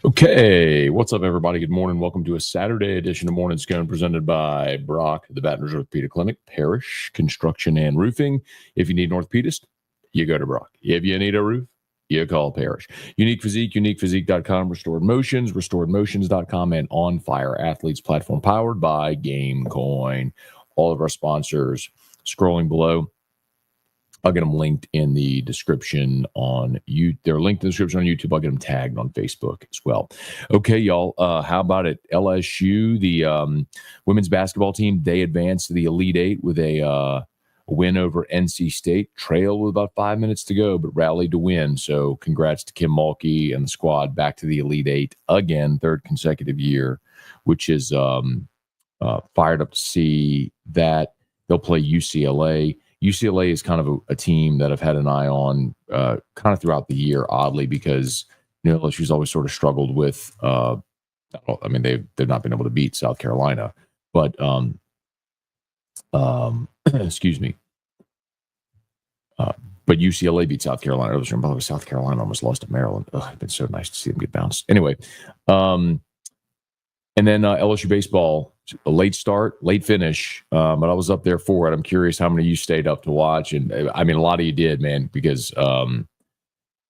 Okay, what's up, everybody? Good morning. Welcome to a Saturday edition of Morning Scone presented by Brock, the Baton Rouge Orthopedic Clinic, Parish Construction and Roofing. If you need an orthopedist, you go to Brock. If you need a roof, you call Parish. Unique Physique, uniquephysique.com, Restored Motions, restoredmotions.com, and On Fire Athletes platform powered by GameCoin. All of our sponsors scrolling below. I'll get them linked in the description on you. They're linked in the description on YouTube. I'll get them tagged on Facebook as well. Okay, y'all. How about it? LSU, the women's basketball team, they advanced to the Elite Eight with a win over NC State. Trail with about 5 minutes to go, but rallied to win. So congrats to Kim Mulkey and the squad back to the Elite Eight again, third consecutive year, which is fired up to see that. They'll play UCLA. UCLA is kind of a team that I've had an eye on kind of throughout the year, oddly, because LSU's always sort of struggled with. They've not been able to beat South Carolina, but excuse me. But UCLA beat South Carolina. I was remember South Carolina almost lost to Maryland. It's been so nice to see them get bounced. Anyway, and then LSU baseball. A late start, late finish, but I was up there for it. I'm curious how many of you stayed up to watch, and I mean, a lot of you did, man, because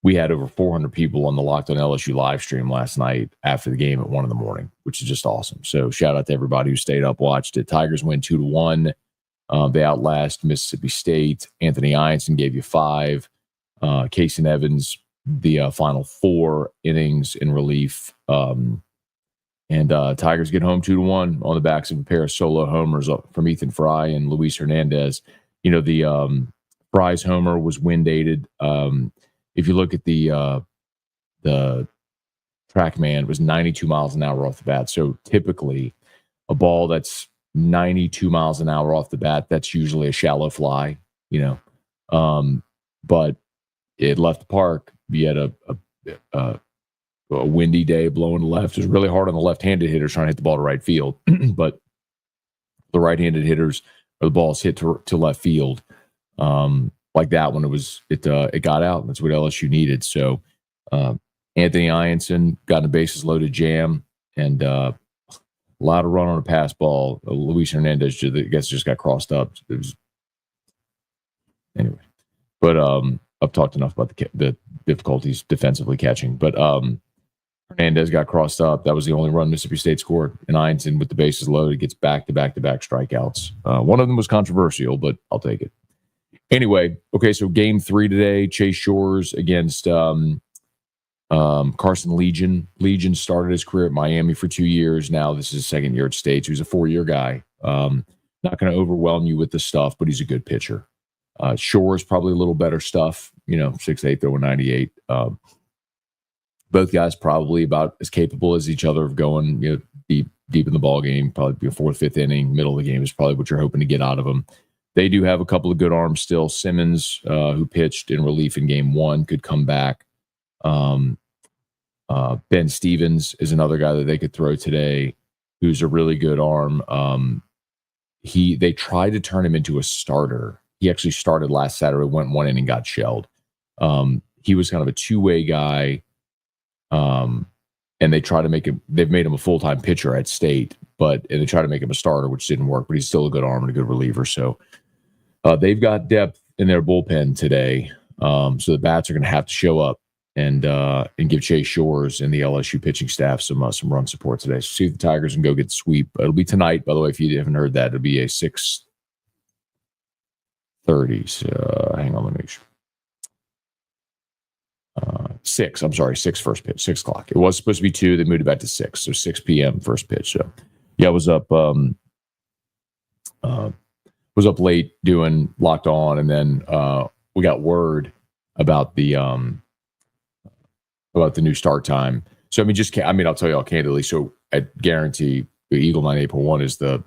we had over 400 people on the Locked On LSU live stream last night after the game at 1 a.m, which is just awesome. So shout out to everybody who stayed up, watched it. Tigers win 2-1. They outlast Mississippi State. Anthony Ianson gave you 5. Casey Evans, the final 4 innings in relief. And Tigers get home 2-1 on the backs of a pair of solo homers from Ethan Fry and Luis Hernandez. The Fry's homer was wind dated. If you look at the TrackMan, it was 92 miles an hour off the bat. So typically, a ball that's 92 miles an hour off the bat, that's usually a shallow fly. But it left the park. You had a windy day blowing left. It was really hard on the left-handed hitters trying to hit the ball to right field, but the right-handed hitters, or the balls hit to left field, like that one. It got out. That's what LSU needed. So Anthony Ianson got in a bases loaded jam, and a lot of run on a pass ball. Luis Hernandez just got crossed up. Anyway, but I've talked enough about the difficulties defensively catching, but Hernandez got crossed up. That was the only run Mississippi State scored. And Ianson, with the bases loaded, gets back-to-back strikeouts. One of them was controversial, but I'll take it. Anyway, okay, so game 3 today, Chase Shores against Carson Legion. Legion started his career at Miami for 2 years. Now this is his second year at State. So he's a 4-year guy. Not going to overwhelm you with the stuff, but he's a good pitcher. Shores probably a little better stuff, 6'8", throwing 98. Both guys probably about as capable as each other of going deep in the ball game. Probably be a 4th, 5th inning. Middle of the game is probably what you're hoping to get out of them. They do have a couple of good arms still. Simmons, who pitched in relief in game 1, could come back. Ben Stevens is another guy that they could throw today, who's a really good arm. They tried to turn him into a starter. He actually started last Saturday, went 1 inning, got shelled. He was kind of a two-way guy. And they've made him a full-time pitcher at State, and they try to make him a starter, which didn't work, but he's still a good arm and a good reliever. So they've got depth in their bullpen today. So the bats are going to have to show up and give Chase Shores and the LSU pitching staff some run support today. So see if the Tigers can go get the sweep. It'll be tonight, by the way, if you haven't heard that. It'll be a 6:30. So, hang on, let me make sure. 6 first pitch, 6 o'clock. It was supposed to be 2. They moved it back to 6. So 6 p.m. first pitch. So yeah, I was up late doing Locked On, and then we got word about the new start time. So I'll tell you all candidly. So I guarantee the Eagle 98.1 is the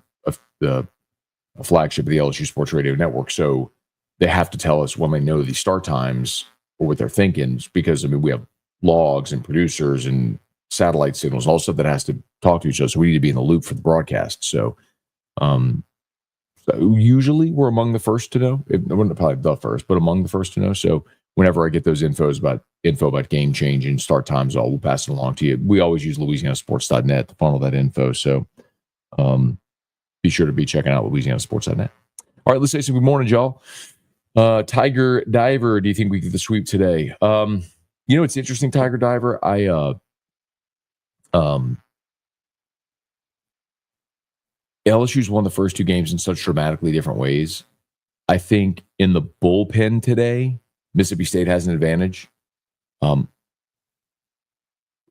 flagship of the LSU Sports Radio Network. So they have to tell us when they know the start times or what they're thinking, because we have logs and producers and satellite signals, all stuff that has to talk to each other. So we need to be in the loop for the broadcast. So, usually we're among the first to know. We're not probably the first, but among the first to know. So whenever I get those info about game change and start times, we'll pass it along to you. We always use LouisianaSports.net to funnel that info. So be sure to be checking out LouisianaSports.net. All right, let's say some good morning, y'all. Tiger Diver, do you think we get the sweep today? It's interesting, Tiger Diver. LSU's won the first two games in such dramatically different ways. I think in the bullpen today, Mississippi State has an advantage. As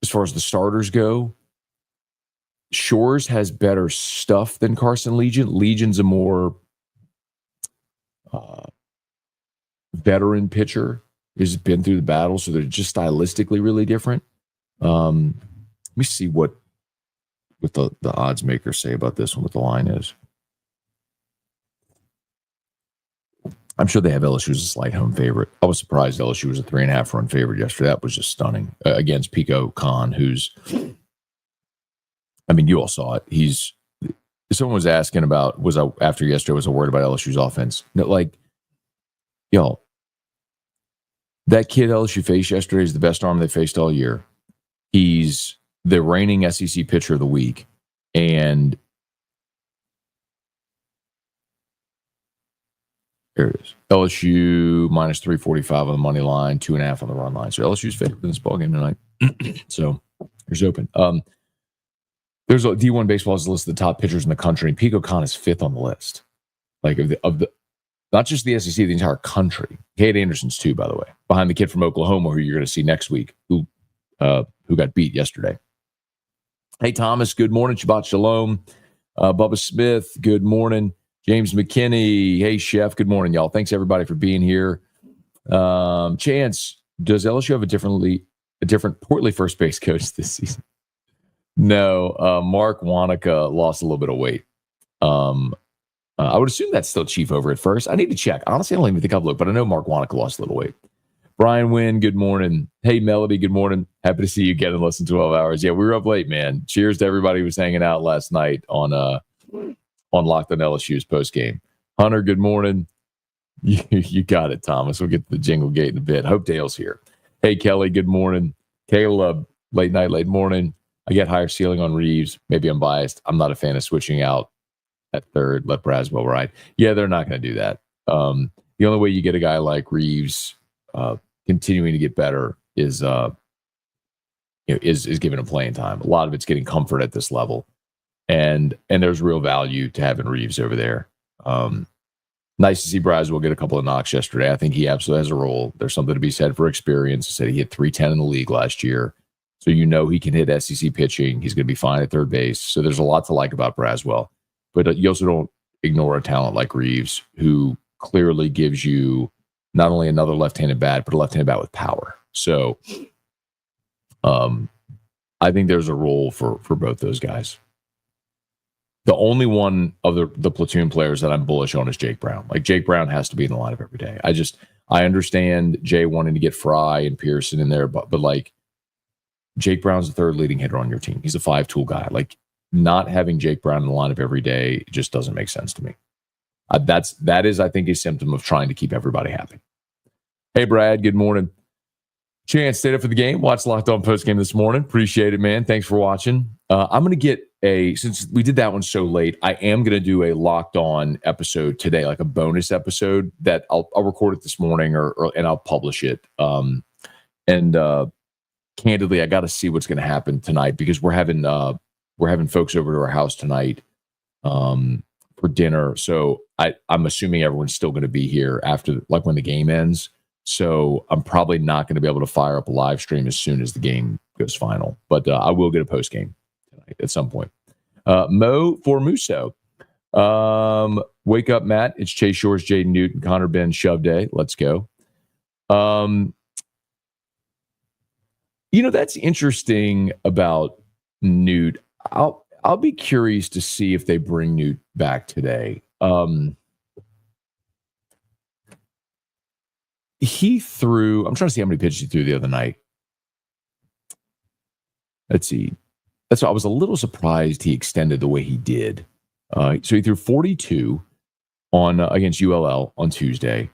far as the starters go, Shores has better stuff than Carson Legion. Legion's a more veteran pitcher. He's been through the battle, so they're just stylistically really different. Let me see what the odds makers say about this one, what the line is. I'm sure they have LSU as a slight home favorite. I was surprised LSU was a 3.5 run favorite yesterday. That was just stunning against Pico Khan, who's, I mean, you all saw it. Someone was asking about, after yesterday, was I worried about LSU's offense? No, like, y'all, that kid LSU faced yesterday is the best arm they faced all year. He's the reigning SEC pitcher of the week. And there it is. LSU minus 345 on the money line, 2.5 on the run line. So LSU's favored in this ballgame tonight. So here's open. There's a D1 baseball is listed the top pitchers in the country, and Pico Khan is 5th on the list. Like of the not just the SEC, the entire country. Cade Anderson's too, by the way, behind the kid from Oklahoma who you're going to see next week, who got beat yesterday. Hey, Thomas, good morning. Shabbat Shalom. Bubba Smith, good morning. James McKinney, hey, Chef, good morning, y'all. Thanks, everybody, for being here. Chance, does LSU have a different portly first base coach this season? No, Mark Wanaka lost a little bit of weight. I would assume that's still Chief over at first. I need to check. Honestly, I don't even think I've looked, but I know Mark Wanaka lost a little weight. Brian Wynn, good morning. Hey, Melody, good morning. Happy to see you again in less than 12 hours. Yeah, we were up late, man. Cheers to everybody who was hanging out last night on Locked on LSU's postgame. Hunter, good morning. You got it, Thomas. We'll get to the jingle gate in a bit. Hope Dale's here. Hey, Kelly, good morning. Caleb, late night, late morning. I get higher ceiling on Reeves. Maybe I'm biased. I'm not a fan of switching out at third. Let Braswell ride. Yeah, they're not going to do that. The only way you get a guy like Reeves continuing to get better is giving him playing time. A lot of it's getting comfort at this level, and there's real value to having Reeves over there. Nice to see Braswell get a couple of knocks yesterday. I think he absolutely has a role. There's something to be said for experience. He said he hit 310 in the league last year, so he can hit SEC pitching. He's going to be fine at third base. So there's a lot to like about Braswell, but you also don't ignore a talent like Reeves, who clearly gives you not only another left-handed bat, but a left-handed bat with power. So I think there's a role for both those guys. The only one of the platoon players that I'm bullish on is Jake Brown. Like, Jake Brown has to be in the lineup every day. I understand Jay wanting to get Fry and Pearson in there, but like, Jake Brown's the third leading hitter on your team. He's a 5-tool guy. Like, not having Jake Brown in the lineup every day just doesn't make sense to me. That is, I think, a symptom of trying to keep everybody happy. Hey, Brad, good morning. Chance, stayed up for the game. Watched Locked On postgame this morning. Appreciate it, man. Thanks for watching. I'm going to get since we did that one so late, I am going to do a Locked On episode today, like a bonus episode that I'll record it this morning and I'll publish it. Candidly, I got to see what's going to happen tonight, because we're having folks over to our house tonight for dinner. So I'm assuming everyone's still going to be here after, like, when the game ends. So I'm probably not going to be able to fire up a live stream as soon as the game goes final. But I will get a post game tonight at some point. Mo for Musso. Wake up, Matt. It's Chase Shores, Jaden Newton, Connor Ben, Shove Day. Let's go. That's interesting about Newt. I'll be curious to see if they bring Newt back today. He threw, I'm trying to see how many pitches he threw the other night. Let's see. That's why I was a little surprised he extended the way he did. So he threw 42 against ULL on Tuesday.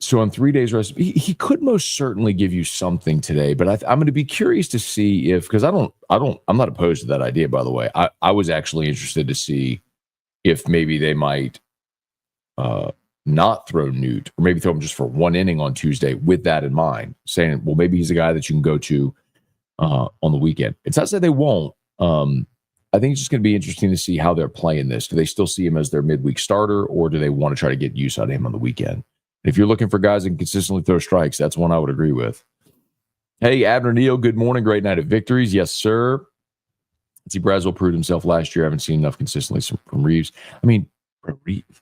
So on 3 days rest, he could most certainly give you something today, but I'm going to be curious to see if, because I'm not opposed to that idea, by the way. I was actually interested to see if maybe they might not throw Newt, or maybe throw him just for one inning on Tuesday with that in mind, saying, well, maybe he's a guy that you can go to on the weekend. It's not to say they won't. I think it's just going to be interesting to see how they're playing this. Do they still see him as their midweek starter, or do they want to try to get use out of him on the weekend? If you're looking for guys that can consistently throw strikes, that's one I would agree with. Hey, Abner Neal, good morning. Great night of victories. Yes, sir. See, Braswell proved himself last year. I haven't seen enough consistency from Reeves. I mean, Reeves.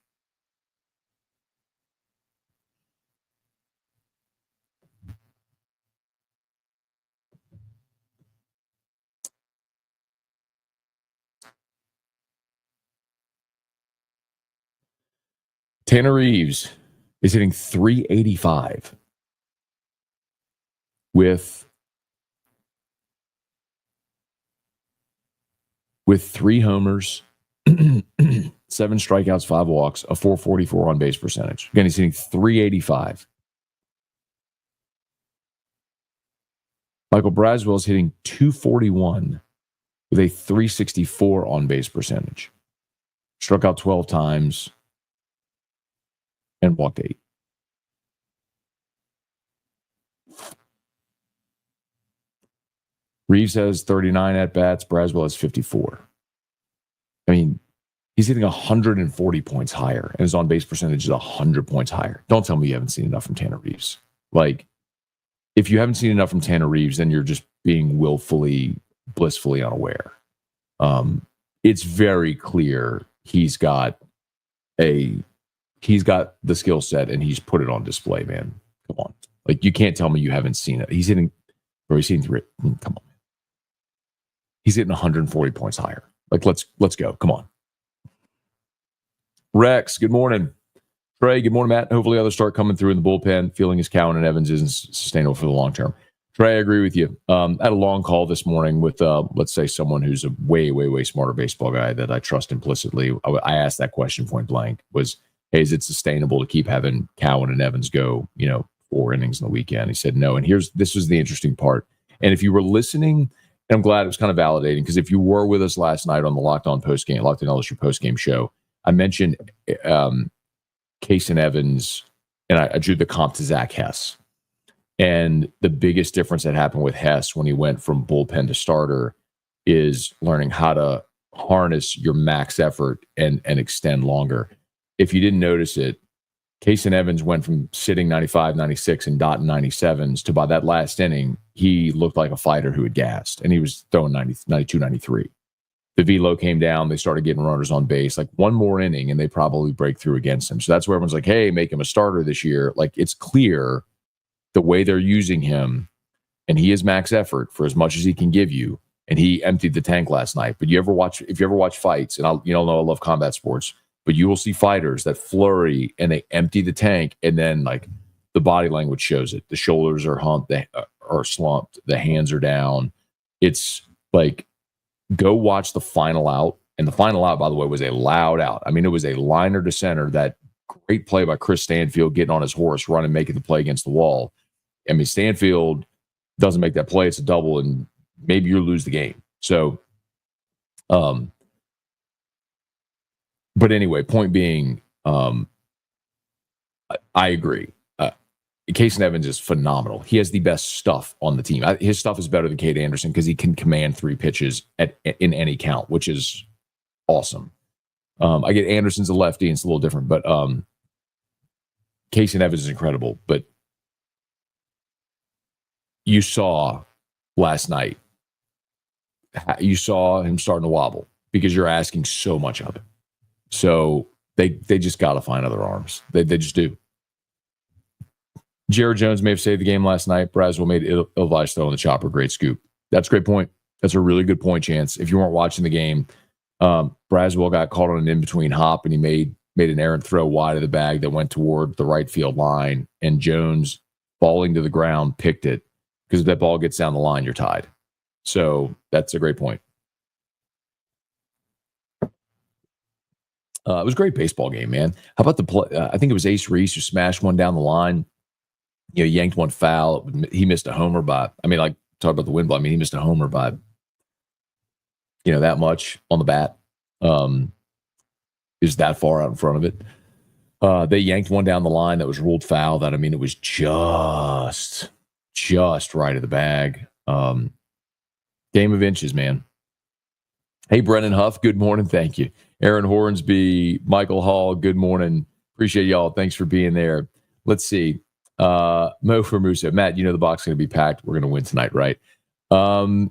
Tanner Reeves is hitting 385 with 3 homers, 7 strikeouts, 5 walks, a 444 on base percentage. Again, he's hitting 385. Michael Braswell is hitting 241 with a 364 on base percentage. Struck out 12 times and walked 8. Reeves has 39 at-bats. Braswell has 54. I mean, he's hitting 140 points higher, and his on-base percentage is 100 points higher. Don't tell me you haven't seen enough from Tanner Reeves. Like, if you haven't seen enough from Tanner Reeves, then you're just being willfully, blissfully unaware. It's very clear he's got the skill set, and he's put it on display, man. Come on. Like, you can't tell me you haven't seen it. He's hitting 3. Come on. He's hitting 140 points higher. Like, let's go. Come on. Rex, good morning. Trey, good morning, Matt. Hopefully others start coming through in the bullpen. Feeling as Cowan and Evans isn't sustainable for the long term. Trey, I agree with you. I had a long call this morning with, let's say, someone who's a way, way, way smarter baseball guy that I trust implicitly. I asked that question point blank, was, hey, is it sustainable to keep having Cowan and Evans go, 4 innings in the weekend? He said no. And this was the interesting part. And if you were listening, and I'm glad it was kind of validating, because if you were with us last night on the Locked On LSU postgame show, I mentioned Case and Evans, and I drew the comp to Zach Hess. And the biggest difference that happened with Hess when he went from bullpen to starter is learning how to harness your max effort and extend longer. If you didn't notice it, Case and Evans went from sitting 95, 96 and dotting 97s to, by that last inning, he looked like a fighter who had gassed, and he was throwing 90, 92, 93. The velo came down. They started getting runners on base. Like, one more inning, and they probably break through against him. So that's where everyone's like, hey, make him a starter this year. Like, it's clear the way they're using him, and he is max effort for as much as he can give you, and he emptied the tank last night. But if you ever watch fights, and you all know I love combat sports, but you will see fighters that flurry and they empty the tank, and then, like, the body language shows it. The shoulders are humped, they are slumped, the hands are down. It's like, go watch the final out. And the final out, by the way, was a loud out. I mean, it was a liner to center. That great play by Chris Stanfield, getting on his horse, running, making the play against the wall. I mean, Stanfield doesn't make that play, it's a double, and maybe you lose the game. So, but anyway, point being, I agree. Case and Evans is phenomenal. He has the best stuff on the team. His stuff is better than Cade Anderson because he can command 3 pitches in any count, which is awesome. I get Anderson's a lefty, and it's a little different, but Case and Evans is incredible. But you saw last night, you saw him starting to wobble because you're asking so much of it. So they just got to find other arms. They just do. Jared Jones may have saved the game last night. Braswell made Ilvais throw in the chopper. Great scoop. That's a great point. That's a really good point, Chance. If you weren't watching the game, Braswell got caught on an in-between hop, and he made an errant throw wide of the bag that went toward the right field line, and Jones, falling to the ground, picked it, because if that ball gets down the line, you're tied. So that's a great point. It was a great baseball game, man. How about the play? I think it was Ace Reese who smashed one down the line. Yanked one foul. He missed a homer by, like, talk about the wind blow. He missed a homer by, that much on the bat. Is that far out in front of it. They yanked one down the line that was ruled foul. That, it was just right of the bag. Game of inches, man. Hey, Brennan Huff, good morning. Thank you. Aaron Hornsby, Michael Hall, good morning. Appreciate y'all. Thanks for being there. Let's see. Mo Formuso. Matt, the box is going to be packed. We're going to win tonight, right? I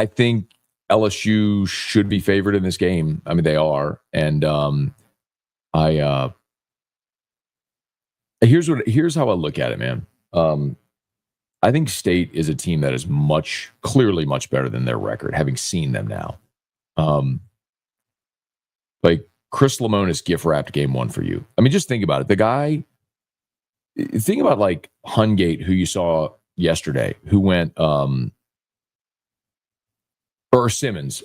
think LSU should be favored in this game. They are. And here's how I look at it, man. I think State is a team that is clearly much better than their record, having seen them now. Like Chris Lemonis gift wrapped game one for you. Just think about it. The guy, think about like Hungate, who you saw yesterday, who went, or Simmons,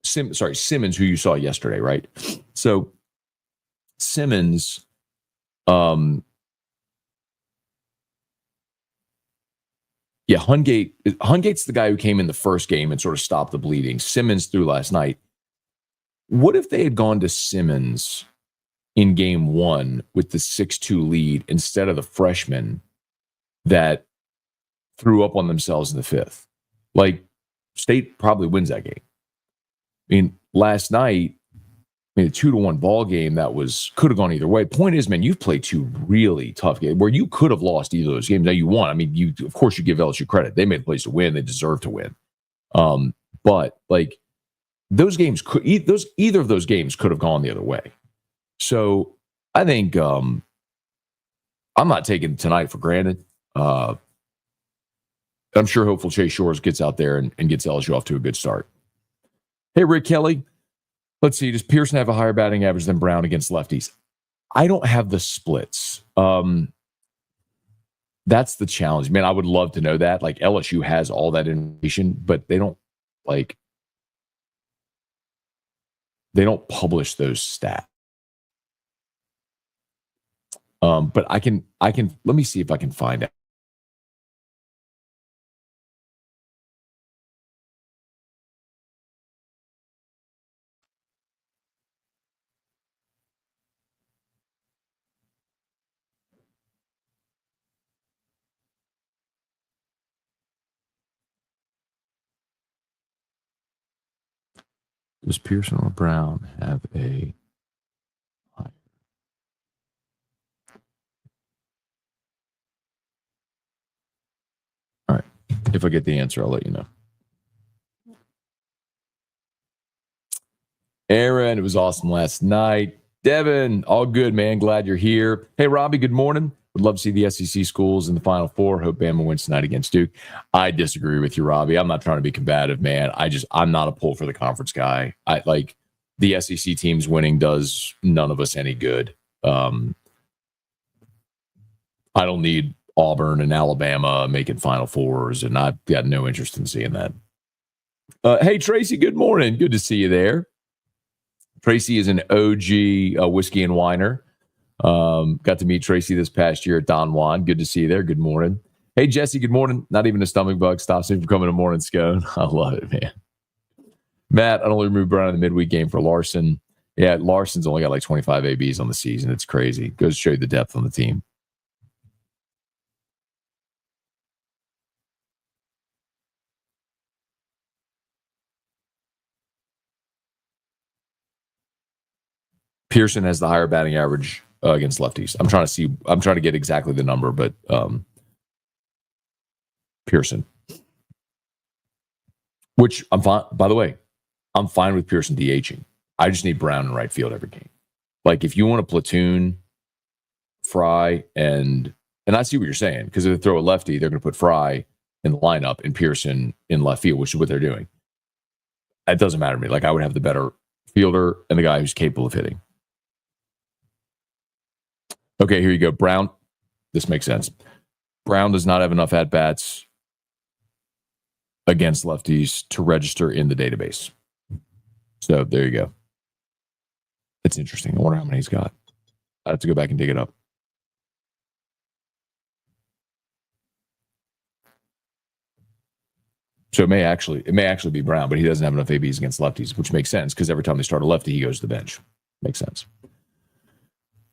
Simmons, who you saw yesterday, right? So Simmons, Hungate's the guy who came in the first game and sort of stopped the bleeding. Simmons threw last night. What if they had gone to Simmons in game one with the 6-2 lead instead of the freshman that threw up on themselves in the fifth? Like, State probably wins that game. Last night, a 2-1 ball game that could have gone either way. Point is, man, you've played two really tough games where you could have lost either of those games. Now you won. Of course, you give LSU credit. They made the place to win. They deserve to win. But like those games either of those games could have gone the other way. So I think I'm not taking tonight for granted. I'm sure hopeful Chase Shores gets out there and gets LSU off to a good start. Hey, Rick Kelly. Let's see. Does Pearson have a higher batting average than Brown against lefties? I don't have the splits. That's the challenge. Man, I would love to know that. Like LSU has all that information, but they don't publish those stats. But I can let me see if I can find out. Does Pearson or Brown have a higher? All right. If I get the answer, I'll let you know. Aaron, it was awesome last night. Devin, all good, man. Glad you're here. Hey, Robbie, good morning. Would love to see the SEC schools in the Final Four. Hope Bama wins tonight against Duke. I disagree with you, Robbie. I'm not trying to be combative, man. I'm not a pull for the conference guy. I like the SEC teams winning does none of us any good. I don't need Auburn and Alabama making Final Fours, and I've got no interest in seeing that. Hey, Tracy, good morning. Good to see you there. Tracy is an OG whiskey and whiner. Got to meet Tracy this past year at Don Juan. Good to see you there. Good morning. Hey, Jesse, good morning. Not even a stomach bug stops me from coming to Morning Scone. I love it, man. Matt, I only removed Brown in the midweek game for Larson. Yeah, Larson's only got like 25 ABs on the season. It's crazy. Goes to show you the depth on the team. Pearson has the higher batting average against lefties. I'm trying to get exactly the number, but Pearson, which I'm fine. By the way, I'm fine with Pearson DHing. I just need Brown in right field every game. Like if you want to platoon Fry and I see what you're saying, because if they throw a lefty, they're going to put Fry in the lineup and Pearson in left field, which is what they're doing. It doesn't matter to me. Like I would have the better fielder and the guy who's capable of hitting. Okay, here you go. Brown. This makes sense. Brown does not have enough at-bats against lefties to register in the database. So there you go. It's interesting. I wonder how many he's got. I have to go back and dig it up. So it may actually be Brown, but he doesn't have enough ABs against lefties, which makes sense because every time they start a lefty, he goes to the bench. Makes sense.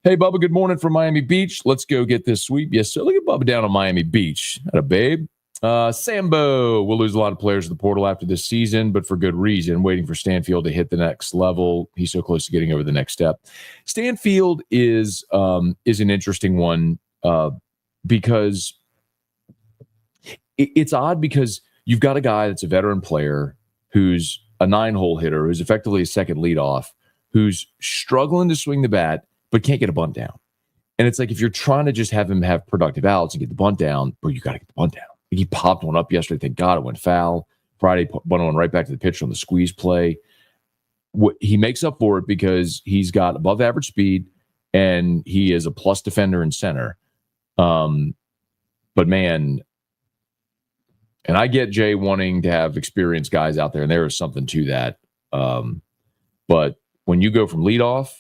Hey, Bubba, good morning from Miami Beach. Let's go get this sweep. Yes, sir. Look at Bubba down on Miami Beach. Not a babe. Sambo will lose a lot of players in the portal after this season, but for good reason. Waiting for Stanfield to hit the next level. He's so close to getting over the next step. Stanfield is an interesting one because it's odd because you've got a guy that's a veteran player who's a 9-hole hitter, who's effectively a second leadoff, who's struggling to swing the bat, but can't get a bunt down. And it's like if you're trying to just have him have productive outs and get the bunt down, bro, you got to get the bunt down. He popped one up yesterday. Thank God it went foul. Friday, bunt one right back to the pitcher on the squeeze play. He makes up for it because he's got above average speed and he is a plus defender in center. But man, and I get Jay wanting to have experienced guys out there, and there is something to that. But when you go from leadoff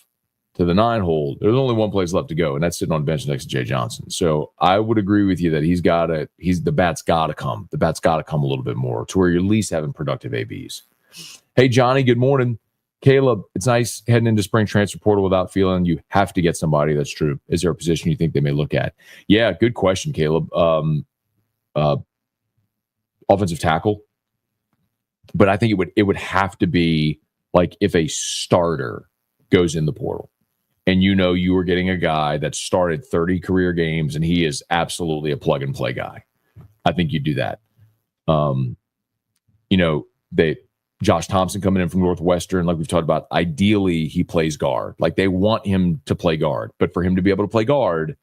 to the 9-hole, there's only one place left to go, and that's sitting on the bench next to Jay Johnson. So I would agree with you that the bat's got to come. The bat's got to come a little bit more to where you're at least having productive ABs. Hey, Johnny, good morning. Caleb, it's nice heading into spring transfer portal without feeling you have to get somebody. That's true. Is there a position you think they may look at? Yeah, good question, Caleb. Offensive tackle. But I think it would have to be like if a starter goes in the portal. And you were getting a guy that started 30 career games and he is absolutely a plug and play guy. I think you do that. Josh Thompson coming in from Northwestern, like we've talked about, ideally he plays guard. Like they want him to play guard. But for him to be able to play guard,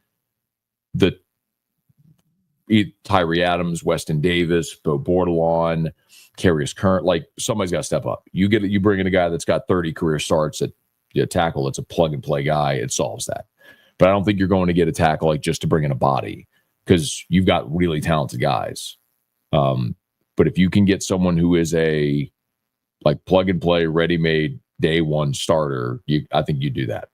Tyree Adams, Weston Davis, Bo Bordelon, Carius Current, like somebody's got to step up. You bring in a guy that's got 30 career starts at tackle, that's a plug and play guy, it solves that. But I don't think you're going to get a tackle like just to bring in a body because you've got really talented guys. But if you can get someone who is a like plug and play, ready made day one starter, I think you do that.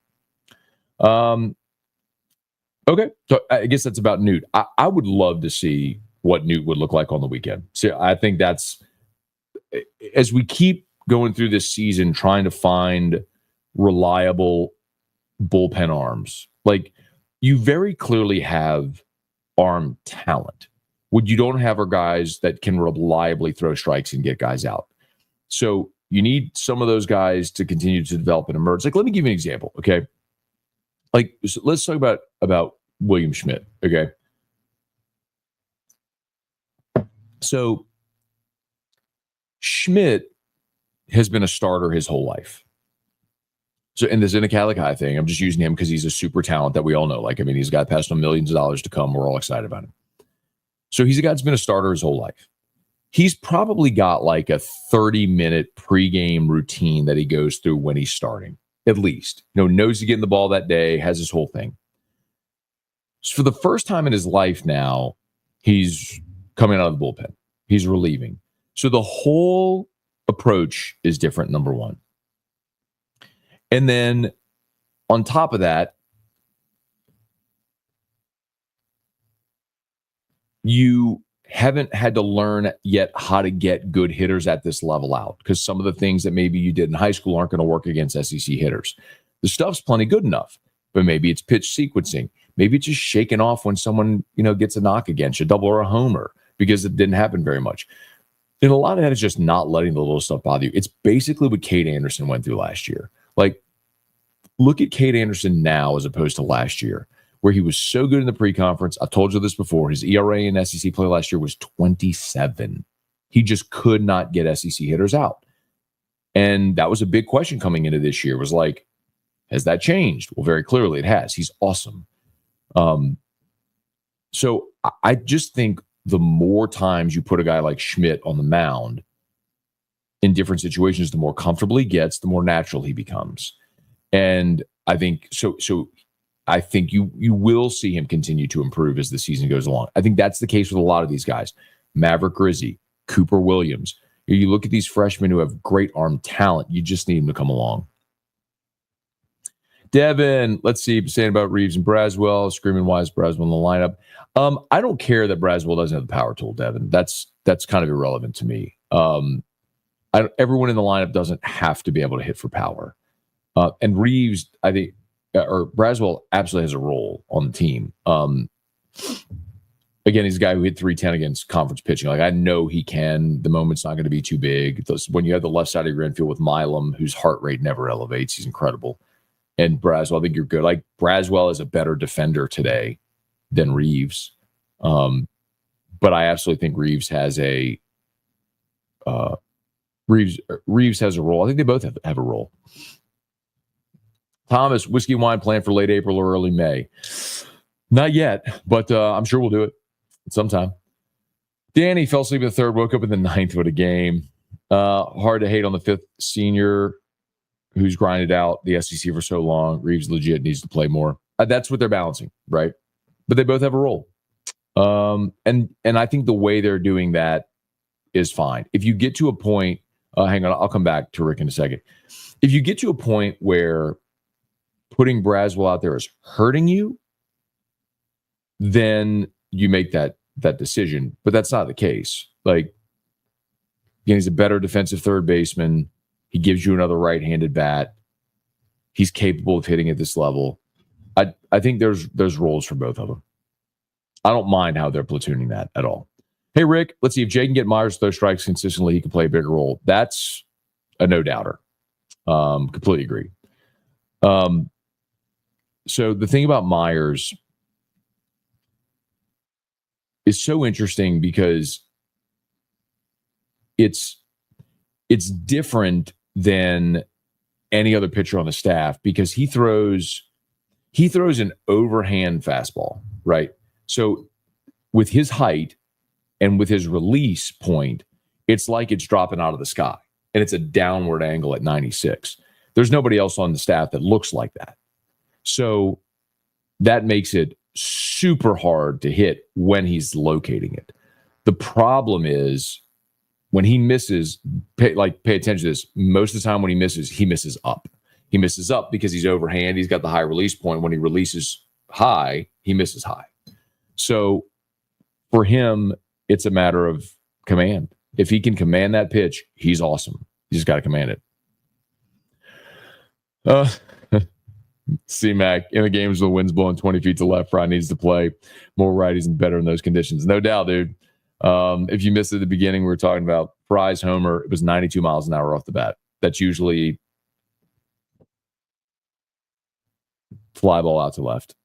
Okay, so I guess that's about Newt. I would love to see what Newt would look like on the weekend. So I think that's as we keep going through this season, trying to find reliable bullpen arms. Like you very clearly have arm talent. What you don't have are guys that can reliably throw strikes and get guys out. So you need some of those guys to continue to develop and emerge. Like, let me give you an example, okay? Like, so let's talk about William Schmidt, okay? So Schmidt has been a starter his whole life. So in this Inicalic thing, I'm just using him because he's a super talent that we all know. Like, I mean, he's got past millions of dollars to come. We're all excited about him. So he's a guy that's been a starter his whole life. He's probably got like a 30-minute pregame routine that he goes through when he's starting, at least. Knows he's getting the ball that day, has his whole thing. So for the first time in his life now, he's coming out of the bullpen. He's relieving. So the whole approach is different, number one. And then on top of that, you haven't had to learn yet how to get good hitters at this level out because some of the things that maybe you did in high school aren't going to work against SEC hitters. The stuff's plenty good enough, but maybe it's pitch sequencing. Maybe it's just shaking off when someone, gets a knock against you, a double or a homer, because it didn't happen very much. And a lot of that is just not letting the little stuff bother you. It's basically what Cade Anderson went through last year. Like, look at Cade Anderson now as opposed to last year, where he was so good in the pre-conference. I've told you this before. His ERA in SEC play last year was 27. He just could not get SEC hitters out. And that was a big question coming into this year, was like, has that changed? Well, very clearly it has. He's awesome. So I just think the more times you put a guy like Schmidt on the mound in different situations, the more comfortable he gets, the more natural he becomes. And I think so I think you will see him continue to improve as the season goes along. I think that's the case with a lot of these guys. Maverick Grizzy, Cooper Williams. You look at these freshmen who have great arm talent. You just need them to come along. Devin, let's see, saying about Reeves and Braswell, screaming why is Braswell in the lineup. I don't care that Braswell doesn't have the power tool, Devin. That's kind of irrelevant to me. Everyone in the lineup doesn't have to be able to hit for power. And Reeves, I think, or Braswell absolutely has a role on the team. Again, he's a guy who hit 310 against conference pitching. Like, I know he can. The moment's not going to be too big. When you have the left side of your infield with Milam, whose heart rate never elevates, he's incredible. And Braswell, I think you're good. Like, Braswell is a better defender today than Reeves. But I absolutely think Reeves has a Reeves has a role. I think they both have a role. Thomas, whiskey wine planned for late April or early May. Not yet, but I'm sure we'll do it sometime. Danny fell asleep in the third, woke up in the ninth with a game. Hard to hate on the fifth senior who's grinded out the SEC for so long. Reeves legit needs to play more. That's what they're balancing, right? But they both have a role. And I think the way they're doing that is fine. If you get to a point, hang on, I'll come back to Rick in a second. If you get to a point where putting Braswell out there is hurting you, then you make that decision. But that's not the case. Like, again, he's a better defensive third baseman. He gives you another right-handed bat. He's capable of hitting at this level. I think there's roles for both of them. I don't mind how they're platooning that at all. Hey, Rick, let's see if Jay can get Myers to throw strikes consistently. He can play a bigger role. That's a no-doubter. Completely agree. So the thing about Myers is so interesting because it's different than any other pitcher on the staff because he throws an overhand fastball, right? So with his height and with his release point, it's like it's dropping out of the sky and it's a downward angle at 96. There's nobody else on the staff that looks like that. So that makes it super hard to hit when he's locating it. The problem is when he misses, pay attention to this. Most of the time when he misses up. He misses up because he's overhand. He's got the high release point. When he releases high, he misses high. So for him, it's a matter of command. If he can command that pitch, he's awesome. You just got to command it. C-Mac, in the games with the wind's blowing 20 feet to left, Fry needs to play more righties and better in those conditions. No doubt, dude. If you missed it at the beginning, we were talking about Fry's homer. It was 92 miles an hour off the bat. That's usually fly ball out to left,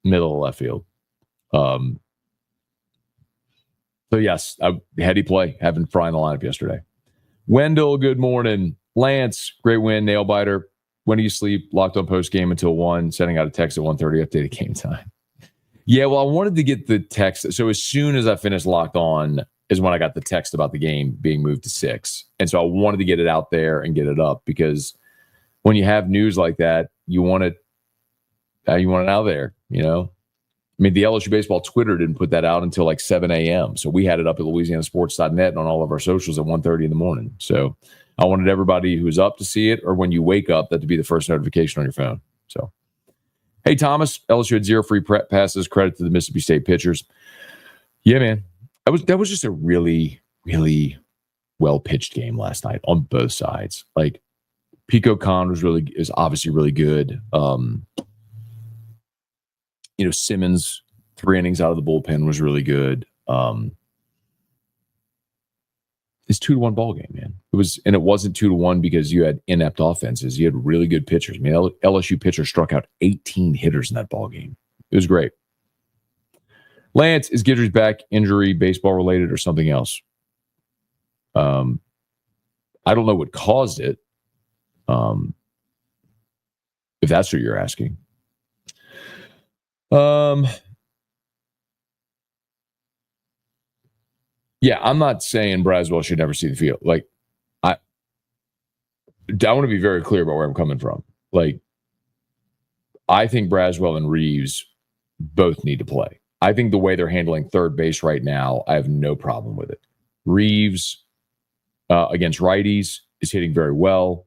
middle of left field. So, yes, heady play having Fry in the lineup yesterday. Wendell, good morning. Lance, great win, nail biter. When do you sleep? Locked on post game until 1, sending out a text at 1:30, updated game time. Yeah, well, I wanted to get the text. So as soon as I finished Locked On is when I got the text about the game being moved to 6. And so I wanted to get it out there and get it up because when you have news like that, you want it out there, you know? I mean, the LSU Baseball Twitter didn't put that out until like 7 a.m. So we had it up at LouisianaSports.net and on all of our socials at 1:30 in the morning. So I wanted everybody who's up to see it, or when you wake up, that to be the first notification on your phone. So, hey, Thomas, LSU had 0 free passes. Credit to the Mississippi State pitchers. Yeah, man. That was just a really, really well-pitched game last night on both sides. Like, Pico Khan is obviously really good. Simmons, 3 innings out of the bullpen was really good. It's 2-1 ball game, man. It wasn't 2-1 because you had inept offenses. You had really good pitchers. I mean, LSU pitcher struck out 18 hitters in that ball game. It was great. Lance, is Guidry's back injury baseball related or something else? I don't know what caused it. If that's what you're asking. Yeah, I'm not saying Braswell should never see the field. Like, I want to be very clear about where I'm coming from. Like, I think Braswell and Reeves both need to play. I think the way they're handling third base right now, I have no problem with it. Reeves against righties is hitting very well.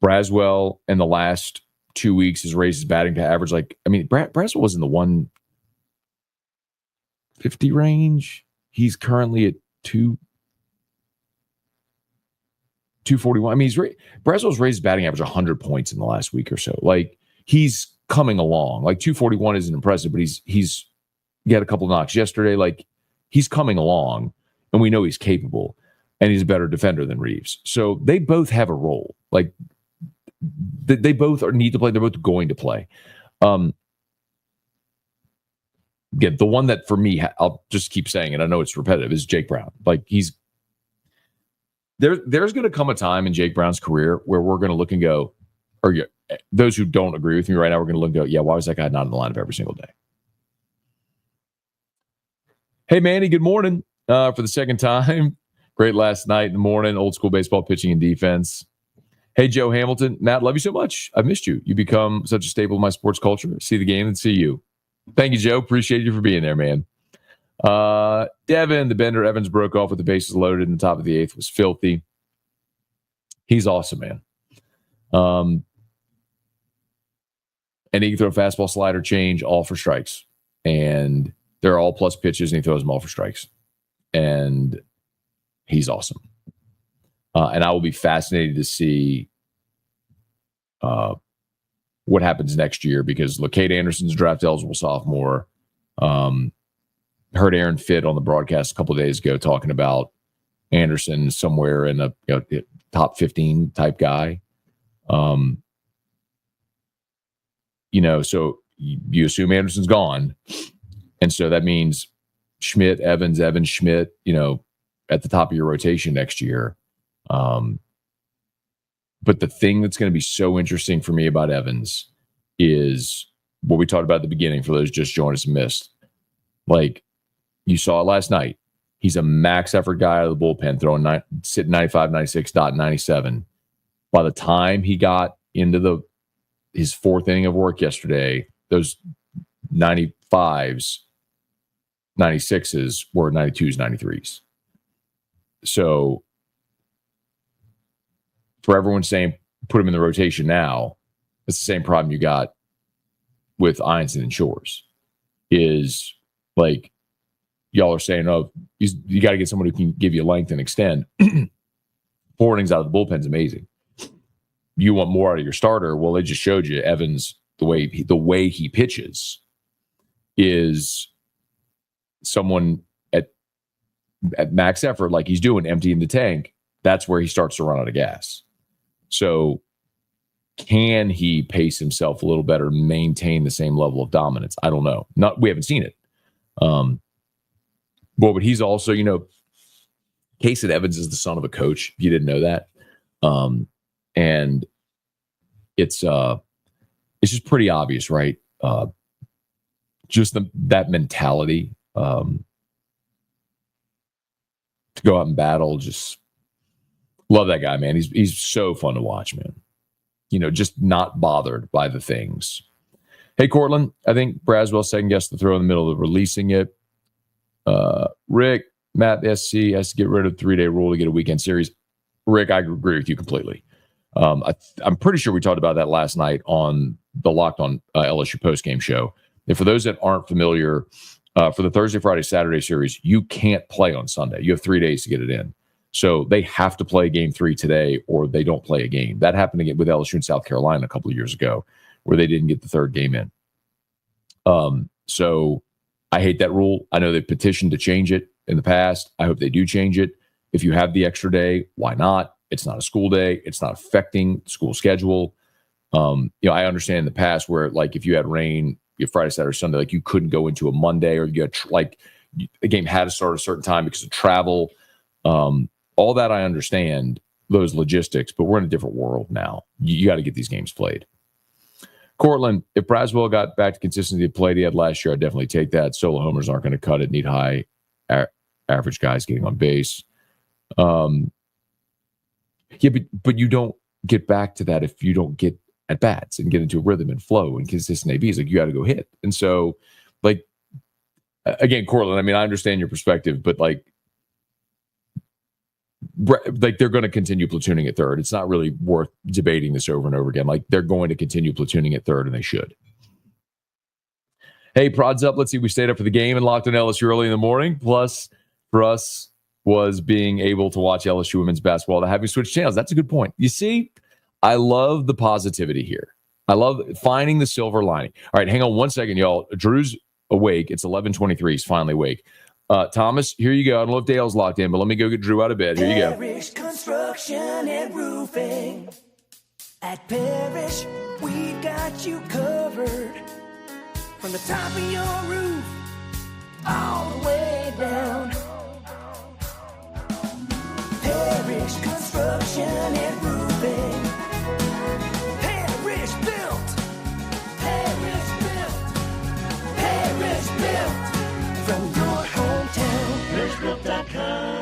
Braswell in the last 2 weeks has raised his batting average. Like, I mean, Braswell was in the 150 range. He's currently at 241. I mean, Braswell's raised his batting average 100 points in the last week or so. Like, he's coming along. Like, 241 isn't impressive, but he's got a couple knocks yesterday. Like, he's coming along, and we know he's capable, and he's a better defender than Reeves. So they both have a role. Like, they both need to play. They're both going to play. Again, the one that for me, I'll just keep saying it, I know it's repetitive, is Jake Brown. Like, there's going to come a time in Jake Brown's career where we're going to look and go, or those who don't agree with me right now, we're going to look and go, yeah, why was that guy not in the lineup every single day? Hey, Manny, good morning for the second time. Great last night in the morning, old school baseball pitching and defense. Hey, Joe Hamilton. Matt, love you so much. I've missed you. You become such a staple of my sports culture. See the game and see you. Thank you, Joe. Appreciate you for being there, man. Devin, the bender Evans broke off with the bases loaded in the top of the 8th was filthy. He's awesome, man. And he can throw a fastball, slider, change, all for strikes. And they're all plus pitches, and he throws them all for strikes. And he's awesome. And I will be fascinated to see what happens next year, because Kate Anderson's draft eligible sophomore. Heard Aaron Fitt on the broadcast a couple of days ago talking about Anderson somewhere in a top 15 type guy. So you assume Anderson's gone. And so that means Schmidt, Evans, Schmidt, at the top of your rotation next year. But the thing that's going to be so interesting for me about Evans is what we talked about at the beginning, for those just joined us and missed. Like, you saw it last night. He's a max effort guy out of the bullpen, throwing sitting 95, 96, dot 97. By the time he got into his fourth inning of work yesterday, those 95s, 96s were 92s, 93s. So for everyone saying put him in the rotation now, it's the same problem you got with Einstein and Shores. Is like, y'all are saying, oh, you got to get someone who can give you length and extend. 4 innings out of the bullpen's amazing. You want more out of your starter? Well, they just showed you Evans, the way he pitches is someone at max effort, like he's doing, emptying the tank. That's where he starts to run out of gas. So can he pace himself a little better, maintain the same level of dominance? I don't know. We haven't seen it. But he's also, Casey Evans is the son of a coach, if you didn't know that. And it's just pretty obvious, right? Just that mentality to go out and battle. Just love that guy, man. He's so fun to watch, man. Just not bothered by the things. Hey, Cortland, I think Braswell second-guessed the throw in the middle of releasing it. Rick, Matt, the SC has to get rid of the 3-day rule to get a weekend series. Rick, I agree with you completely. I'm pretty sure we talked about that last night on the Locked On LSU postgame show. And for those that aren't familiar, for the Thursday, Friday, Saturday series, you can't play on Sunday. You have 3 days to get it in. So they have to play game 3 today, or they don't play a game. That happened again with LSU in South Carolina a couple of years ago, where they didn't get the third game in. So I hate that rule. I know they petitioned to change it in the past. I hope they do change it. If you have the extra day, why not? It's not a school day. It's not affecting school schedule. I understand in the past where, like, if you had rain, you have Friday, Saturday, Sunday, like you couldn't go into a Monday, or you had the game had to start at a certain time because of travel. All that I understand, those logistics, but we're in a different world now. You got to get these games played. Cortland, if Braswell got back to consistency of play he had last year, I'd definitely take that. Solo homers aren't going to cut it. Need high average guys getting on base. But you don't get back to that if you don't get at bats and get into a rhythm and flow and consistent ABs. Like, you got to go hit. And so, like, again, Cortland, I mean, I understand your perspective, but like, like they're going to continue platooning at third. It's not really worth debating this over and over again. Like they're going to continue platooning at third, and they should. Hey, prods up. Let's see. We stayed up for the game and locked on LSU early in the morning. Plus, for us, was being able to watch LSU women's basketball without having switched channels. That's a good point. You see, I love the positivity here. I love finding the silver lining. All right, hang on one second, y'all. Drew's awake. It's 11:23. He's finally awake. Thomas, here you go. I don't know if Dale's locked in, but let me go get Drew out of bed. Here you go. Parrish Construction and Roofing. At Parrish, we've got you covered. From the top of your roof, all the way down. Parrish Construction and Roofing. Parrish built. Parrish built. Parrish built. From your hometown. ParrishBuilt.com.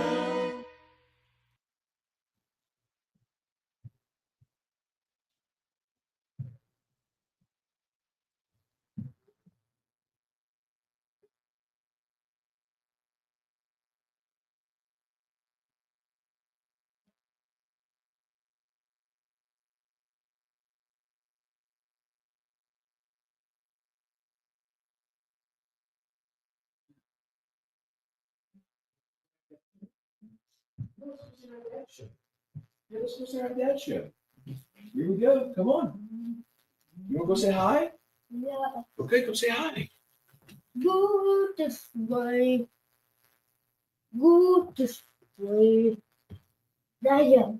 Let's go say that show. Here we go. Come on. You want to go say hi? Yeah. Okay, go say hi. Go this way. Go this way. There.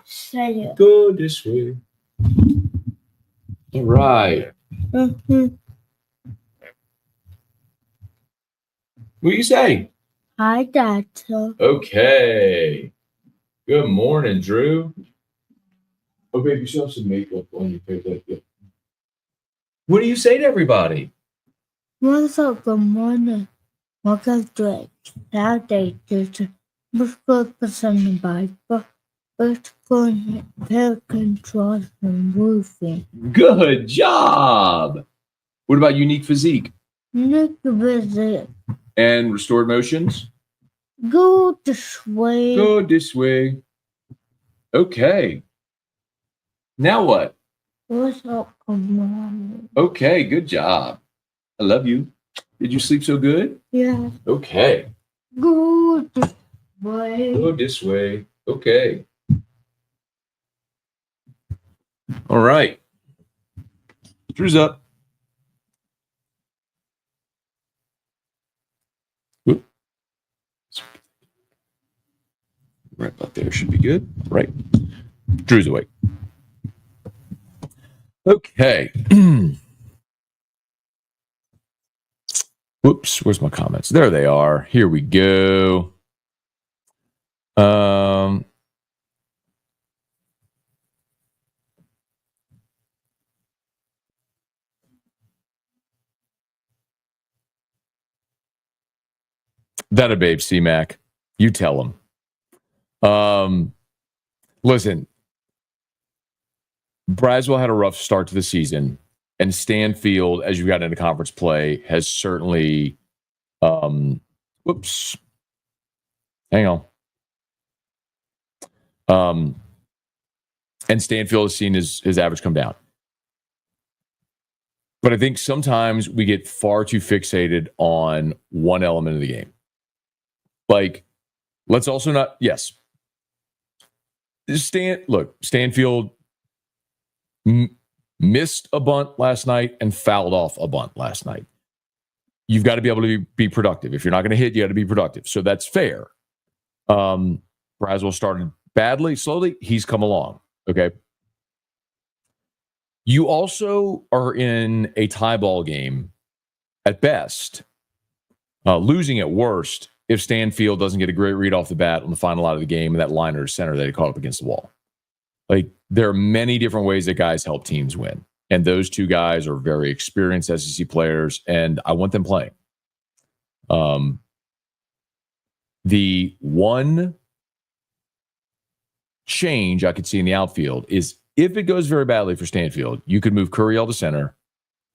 Say it. Go this way. All right. Mm-hmm. What do you say? Hi, Dad. Okay. Good morning, Drew. Oh, baby, you still have some makeup on your face. What do you say to everybody? What's up? Good morning. Welcome to Saturday edition. Let's go presented by Scone, Hair Control and Roofing. Good job. What about Unique Physique Next visit. and Restored Motions? Go this way. Go this way. Okay. Now what? What's up? Good morning. Okay, good job. I love you. Did you sleep so good? Yeah. Okay. Go this way. Go this way. Okay. All right. Drew's up. Whoop. Right about there should be good. Right. Drew's awake. Okay. Whoops. Where's my comments? There they are. Here we go. That a babe, C-Mac. You tell him. Listen, Braswell had a rough start to the season, and Stanfield, as you got into conference play, has certainly whoops. Hang on. And Stanfield has seen his average come down. But I think sometimes we get far too fixated on one element of the game. Like, let's also not, yes. Stanfield missed a bunt last night and fouled off a bunt last night. You've got to be able to be productive. If you're not going to hit, you got to be productive. So that's fair. Braswell started badly, slowly. He's come along. Okay. You also are in a tie ball game at best, losing at worst if Stanfield doesn't get a great read off the bat on the final out of the game and that liner to center that he caught up against the wall. Like, there are many different ways that guys help teams win. And those two guys are very experienced SEC players, and I want them playing. The one change I could see in the outfield is if it goes very badly for Stanfield, you could move Curiel to center,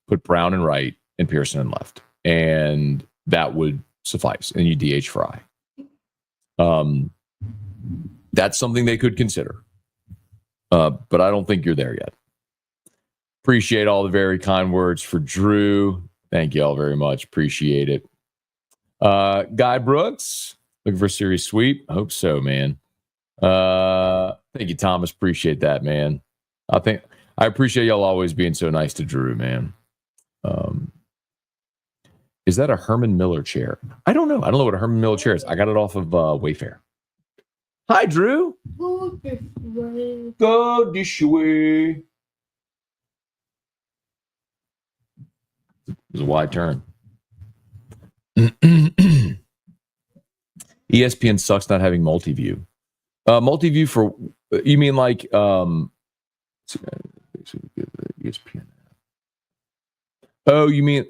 put Brown in right, and Pearson in left. And that would suffice. And you DH Fry. That's something they could consider. But I don't think you're there yet. Appreciate all the very kind words for Drew. Thank you all very much. Appreciate it. Guy Brooks, looking for a series sweep? I hope so, man. Thank you, Thomas. Appreciate that, man. I appreciate y'all always being so nice to Drew, man. Is that a Herman Miller chair? I don't know. I don't know what a Herman Miller chair is. I got it off of Wayfair. Hi, Drew. Go this way. Go this way. It was a wide turn. ESPN sucks not having multi-view. Multi-view for, you mean like ESPN? Oh, you mean,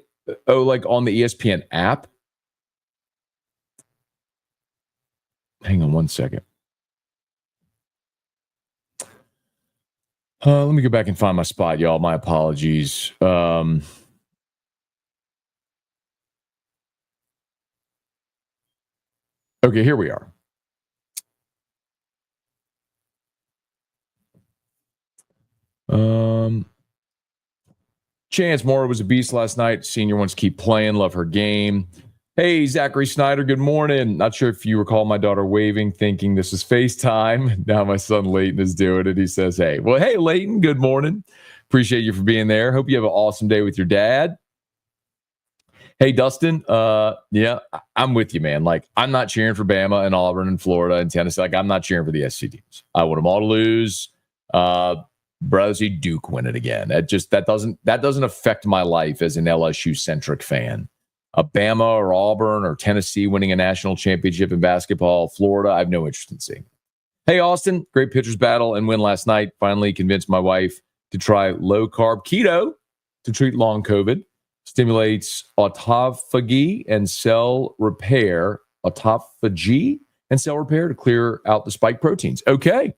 like on the ESPN app? Hang on one second. Let me go back and find my spot, y'all. My apologies. Okay, here we are. Chance Moore was a beast last night. Senior wants to keep playing. Love her game. Hey, Zachary Snyder, good morning. Not sure if you recall my daughter waving, thinking this is FaceTime. Now my son Leighton is doing it. He says, hey. Well, hey, Leighton, good morning. Appreciate you for being there. Hope you have an awesome day with your dad. Hey, Dustin. Yeah, I'm with you, man. Like, I'm not cheering for Bama and Auburn and Florida and Tennessee. Like, I'm not cheering for the SC teams. I want them all to lose. Brother, see Duke win it again. That doesn't affect my life as an LSU centric fan. Bama or Auburn or Tennessee winning a national championship in basketball, Florida, I have no interest in seeing. Hey, Austin, great pitchers battle and win last night. Finally convinced my wife to try low carb keto to treat long COVID. Stimulates autophagy and cell repair. Autophagy and cell repair to clear out the spike proteins. Okay.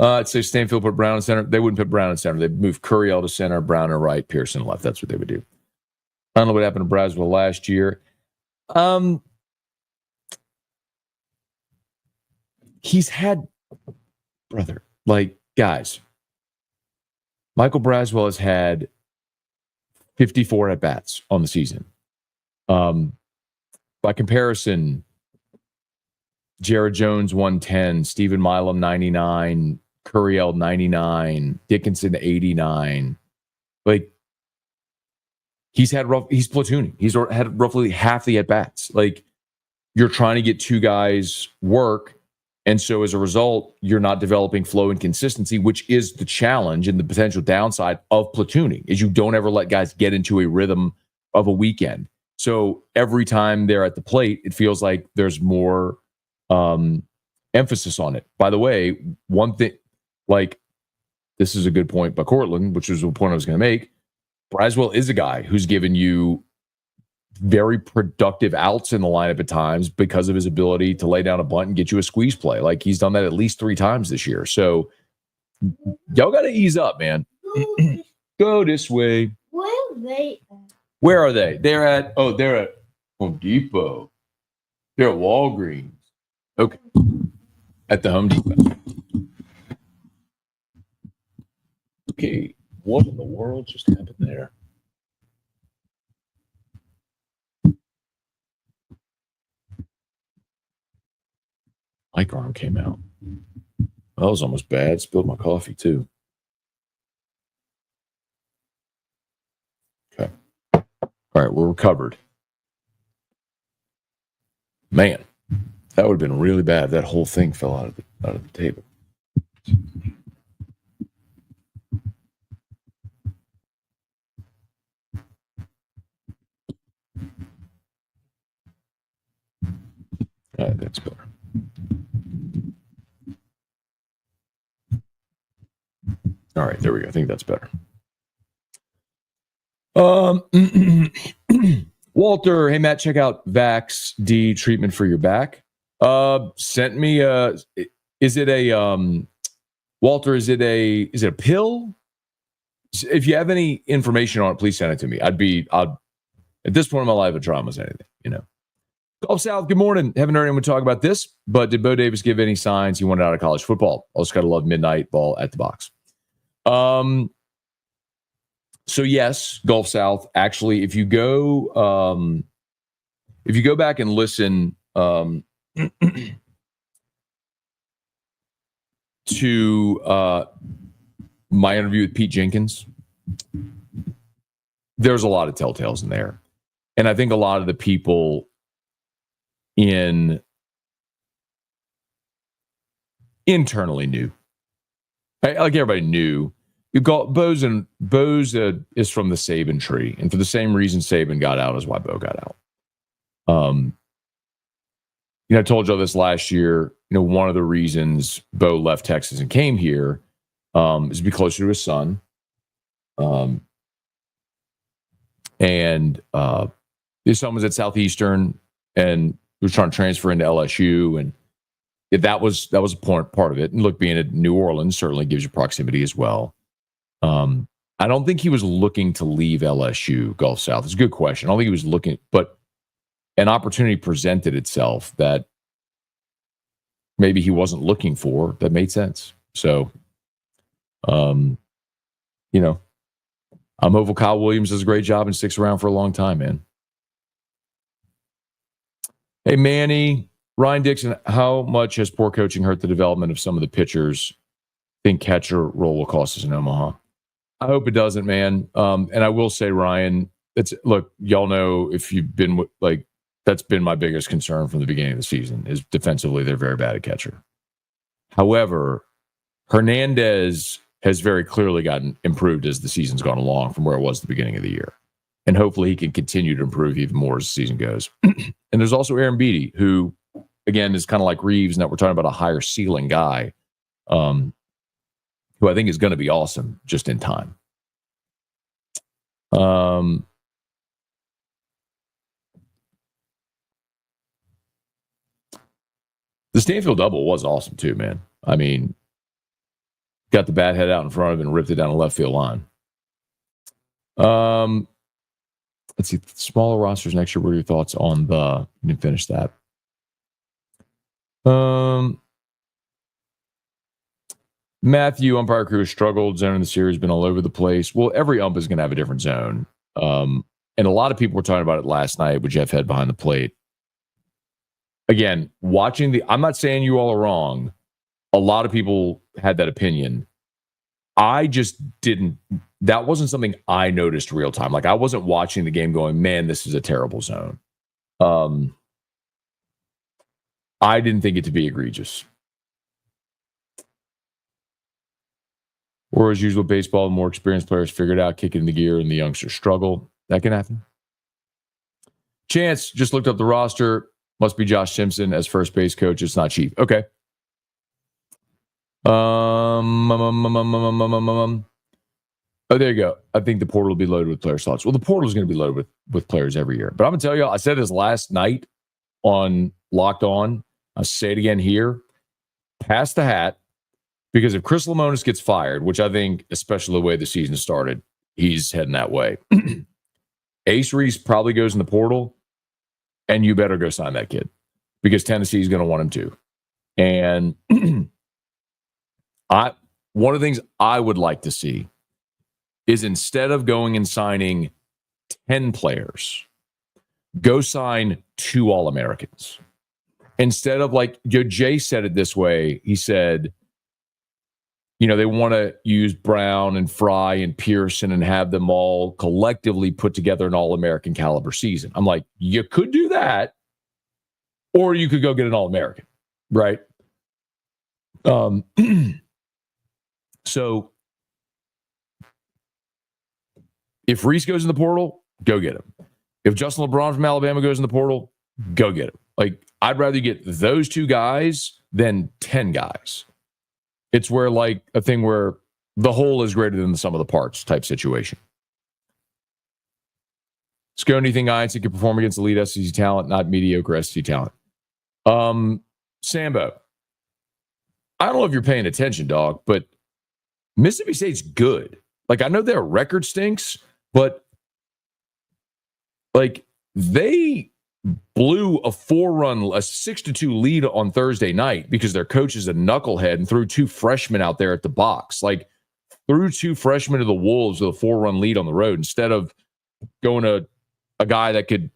I'd say Stanfield put Brown in center. They wouldn't put Brown in center. They'd move Curiel to center, Brown to right, Pearson left. That's what they would do. I don't know what happened to Braswell last year. He's had, brother, like, guys, Michael Braswell has had 54 at-bats on the season. By comparison, Jared Jones, 110, Stephen Milam, 99, Curiel, 99, Dickinson, 89. Like, he's platooning. He's had roughly half the at-bats. Like, you're trying to get two guys work, and so as a result, you're not developing flow and consistency, which is the challenge and the potential downside of platooning, is you don't ever let guys get into a rhythm of a weekend. So every time they're at the plate, it feels like there's more emphasis on it. By the way, one thing, like, this is a good point by Cortland, which was the point I was going to make. Braswell is a guy who's given you very productive outs in the lineup at times because of his ability to lay down a bunt and get you a squeeze play. Like, he's done that at least 3 times this year. So y'all got to ease up, man. Go this way. Where are they at? Where are they? They're at Home Depot. They're at Walgreens. Okay. At the Home Depot. Okay. What in the world just happened there? Mic arm came out. That was almost bad. Spilled my coffee too. Okay. All right, we're recovered. Man, that would have been really bad if that whole thing fell out of the table. All right, that's better. All right, there we go. I think that's better. Walter, hey Matt, check out Vax D treatment for your back. Sent me is it a Walter, is it a pill? If you have any information on it, please send it to me. At this point in my life, a trauma is anything, Gulf South, good morning. Haven't heard anyone talk about this, but did Bo Davis give any signs he wanted out of college football? Also got to love midnight ball at the box. So yes, Gulf South. Actually, if you go back and listen to my interview with Pete Jenkins, there's a lot of telltales in there. And I think a lot of the people internally knew. Like everybody knew. Bo's is from the Saban tree. And for the same reason Saban got out is why Bo got out. I told y'all this last year. One of the reasons Bo left Texas and came here is to be closer to his son. And his son was at Southeastern and was trying to transfer into LSU, and that was a part of it. And look, being at New Orleans certainly gives you proximity as well. I don't think he was looking to leave LSU. Gulf South. It's a good question. I don't think he was looking, but an opportunity presented itself that maybe he wasn't looking for that made sense. So, I'm hopeful Kyle Williams does a great job and sticks around for a long time, man. Hey, Manny, Ryan Dixon, how much has poor coaching hurt the development of some of the pitchers? I think catcher role will cost us in Omaha. I hope it doesn't, man. And I will say, Ryan, look, y'all know if you've been that's been my biggest concern from the beginning of the season is defensively, they're very bad at catcher. However, Hernandez has very clearly gotten improved as the season's gone along from where it was at the beginning of the year. And hopefully he can continue to improve even more as the season goes. And there's also Aaron Beatty, who, again, is kind of like Reeves, and that we're talking about a higher ceiling guy, who I think is going to be awesome just in time. The Stanfield double was awesome too, man. I mean, got the bat head out in front of it and ripped it down the left field line. Let's see, smaller rosters next year. What are your thoughts on you didn't finish that. Matthew, umpire crew has struggled. Zone in the series been all over the place. Well, every ump is going to have a different zone. And a lot of people were talking about it last night with Jeff Head behind the plate. Again, I'm not saying you all are wrong. A lot of people had that opinion. I just didn't. That wasn't something I noticed real time. Like I wasn't watching the game going, man, this is a terrible zone. I didn't think it to be egregious. Or as usual, baseball, more experienced players figure it out, kick it in the gear, and the youngsters struggle. That can happen. Chance just looked up the roster. Must be Josh Simpson as first base coach. It's not cheap. Okay. Oh, there you go. I think the portal will be loaded with player slots. Well, the portal is going to be loaded with players every year. But I'm going to tell you, I said this last night on Locked On. I'll say it again here. Pass the hat. Because if Chris Lemonis gets fired, which I think, especially the way the season started, he's heading that way. Ace Reese probably goes in the portal, and you better go sign that kid because Tennessee is going to want him to. And one of the things I would like to see is instead of going and signing 10 players, go sign 2 All-Americans. Instead of Jay said it this way, he said, they want to use Brown and Fry and Pearson and have them all collectively put together an All-American caliber season. I'm like, you could do that, or you could go get an All-American, right? So if Reese goes in the portal, go get him. If Justin LeBron from Alabama goes in the portal, go get him. I'd rather get those 2 guys than 10 guys. It's where a thing where the whole is greater than the sum of the parts type situation. Scone, do you think Einstein can perform against elite SEC talent, not mediocre SEC talent? Sambo, I don't know if you're paying attention, dog, but Mississippi State's good. I know their record stinks, but Like, they blew a 6-2 lead on Thursday night because their coach is a knucklehead and threw 2 freshmen out there at the box. Like, threw 2 freshmen to the Wolves with a 4-run lead on the road instead of going to a guy that could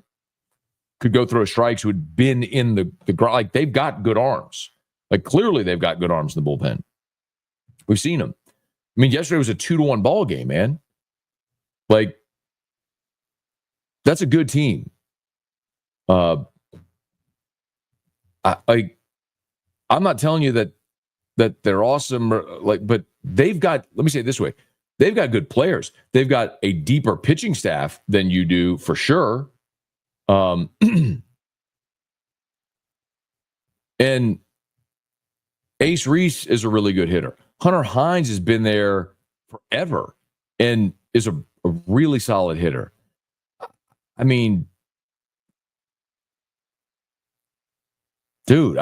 go throw strikes who had been in the ground. Like, they've got good arms. Like, clearly they've got good arms in the bullpen. We've seen them. I mean, yesterday was a 2-1 ball game, man. Like, that's a good team. I'm not telling you that they're awesome, but they've got, let me say it this way, they've got good players. They've got a deeper pitching staff than you do, for sure. And Ace Reese is a really good hitter. Hunter Hines has been there forever and is a really solid hitter. I mean, dude,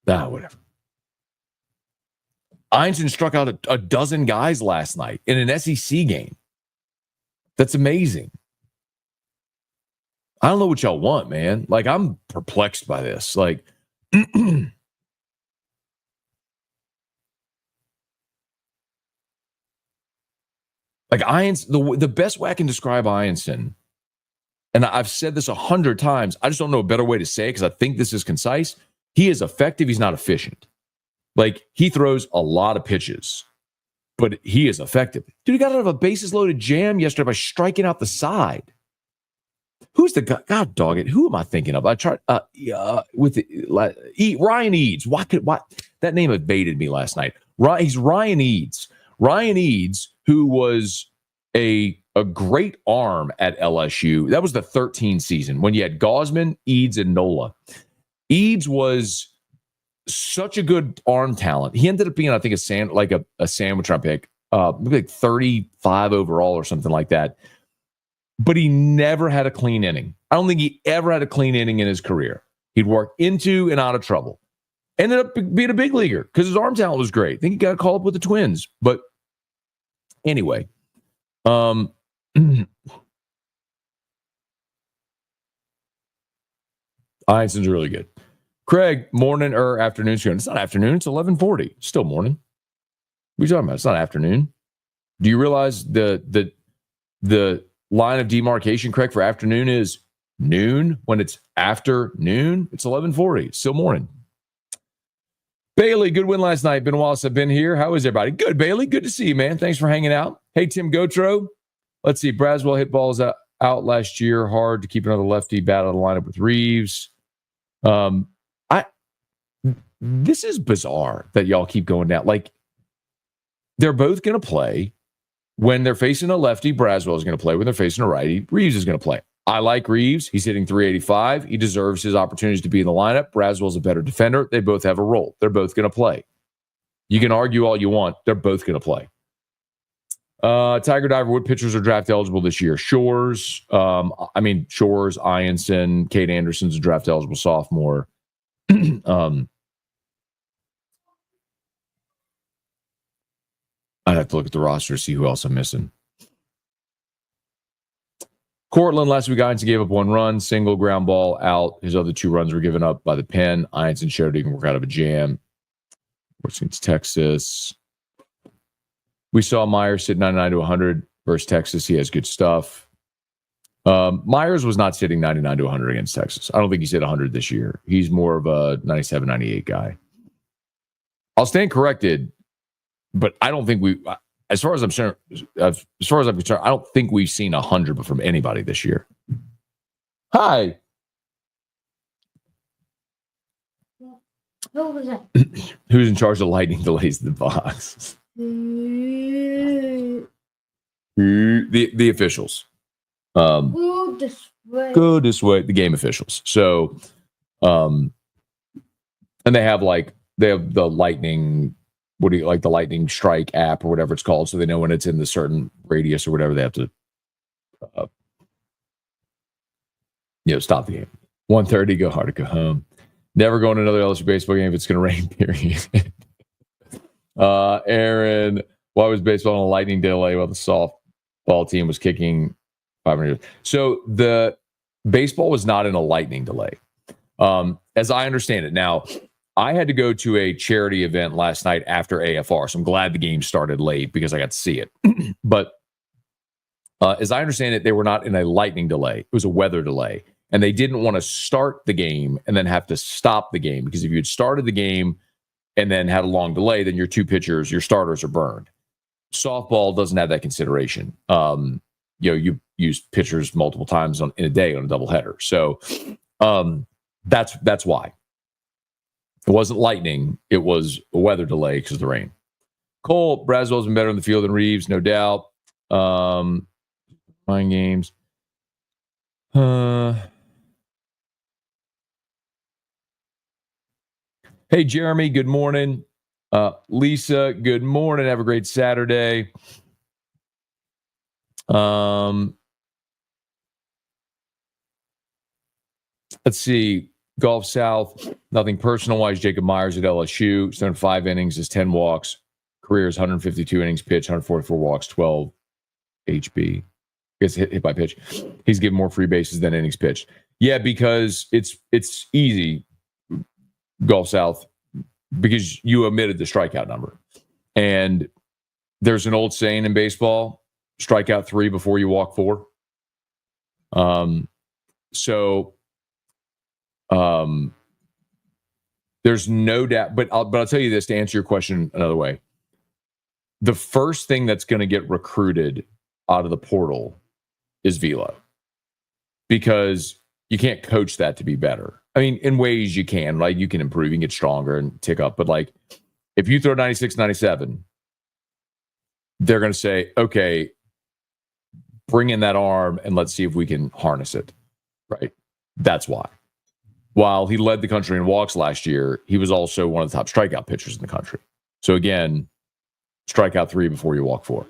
whatever. Einstein struck out a dozen guys last night in an SEC game. That's amazing. I don't know what y'all want, man. Like, I'm perplexed by this. Like, like the best way I can describe Einstein, and I've said this 100 times, I just don't know a better way to say it because I think this is concise. He is effective. He's not efficient. Like, he throws a lot of pitches, but he is effective. Dude, he got out of a bases loaded jam yesterday by striking out the side. Who's the guy? God dog it. Who am I thinking of? I tried with Ryan Eads. Why that name evaded me last night? He's Ryan Eads. Ryan Eads, who was a great arm at LSU. That was the 13 season when you had Gosman, Eads, and Nola. Eads was such a good arm talent. He ended up being, I think, a sandwich round pick, like 35 overall or something like that. But he never had a clean inning. I don't think he ever had a clean inning in his career. He'd work into and out of trouble. Ended up being a big leaguer because his arm talent was great. I think he got a call up with the Twins. But anyway, Einstein's really good. Craig, morning or afternoon? It's not afternoon. It's 11:40. Still morning. What are you talking about? It's not afternoon. Do you realize the line of demarcation, Craig, for afternoon is noon? When it's after noon, it's 11:40. Still morning. Bailey, good win last night. Been a while since I've been here. How is everybody? Good, Bailey. Good to see you, man. Thanks for hanging out. Hey, Tim Gotro. Let's see. Braswell hit balls out last year. Hard to keep another lefty bat out of the lineup with Reeves. This is bizarre that y'all keep going down. Like, they're both going to play. When they're facing a lefty, Braswell is going to play. When they're facing a righty, Reeves is going to play. I like Reeves. He's hitting 385. He deserves his opportunities to be in the lineup. Braswell's a better defender. They both have a role. They're both going to play. You can argue all you want. They're both going to play. Tiger Diver, what pitchers are draft eligible this year? Shores, Ianson, Kate Anderson's a draft eligible sophomore. I'd have to look at the roster to see who else I'm missing. Cortland, last week, Ianson gave up 1 run, single, ground ball, out. His other 2 runs were given up by the pen. Ianson showed he can work out of a jam. Works against Texas. We saw Myers sit 99 to 100 versus Texas. He has good stuff. Myers was not sitting 99 to 100 against Texas. I don't think he's hit 100 this year. He's more of a 97, 98 guy. I'll stand corrected. But I don't think as far as I'm concerned, I don't think we've seen 100 from anybody this year. Hi. Who was that? Who's in charge of lightning delays in the box? Go The officials. this way. Go this way. The game officials. So, and they have the lightning. What do you like, the lightning strike app or whatever it's called, so they know when it's in the certain radius or whatever. They have to stop the game. 1:30, go hard to go home. Never going to another LSU baseball game if it's going to rain, period. Aaron, why was baseball on a lightning delay while the softball team was kicking 500. So the baseball was not in a lightning delay, as I understand it. Now, I had to go to a charity event last night after AFR, so I'm glad the game started late because I got to see it. But as I understand it, they were not in a lightning delay. It was a weather delay. And they didn't want to start the game and then have to stop the game, because if you had started the game and then had a long delay, then your two pitchers, your starters, are burned. Softball doesn't have that consideration. You use pitchers multiple times in a day on a doubleheader. So that's why. It wasn't lightning. It was a weather delay because of the rain. Cole, Braswell's been better in the field than Reeves, no doubt. Mind games. Hey, Jeremy, good morning. Lisa, good morning. Have a great Saturday. Let's see. Gulf South, nothing personal-wise. Jacob Myers at LSU, thrown 5 innings, has 10 walks. Career is 152 innings pitched, 144 walks, 12 HB. Gets hit by pitch. He's given more free bases than innings pitched. Yeah, because it's easy, Gulf South, because you omitted the strikeout number. And there's an old saying in baseball, strike out 3 before you walk 4. There's no doubt, but I'll tell you this to answer your question another way. The first thing that's going to get recruited out of the portal is Velo, because you can't coach that to be better. I mean, in ways you can, like you can improve, you can get stronger and tick up. But like, if you throw 96, 97, they're going to say, okay, bring in that arm and let's see if we can harness it. Right. That's why. While he led the country in walks last year, he was also one of the top strikeout pitchers in the country. So again, strike out 3 before you walk 4.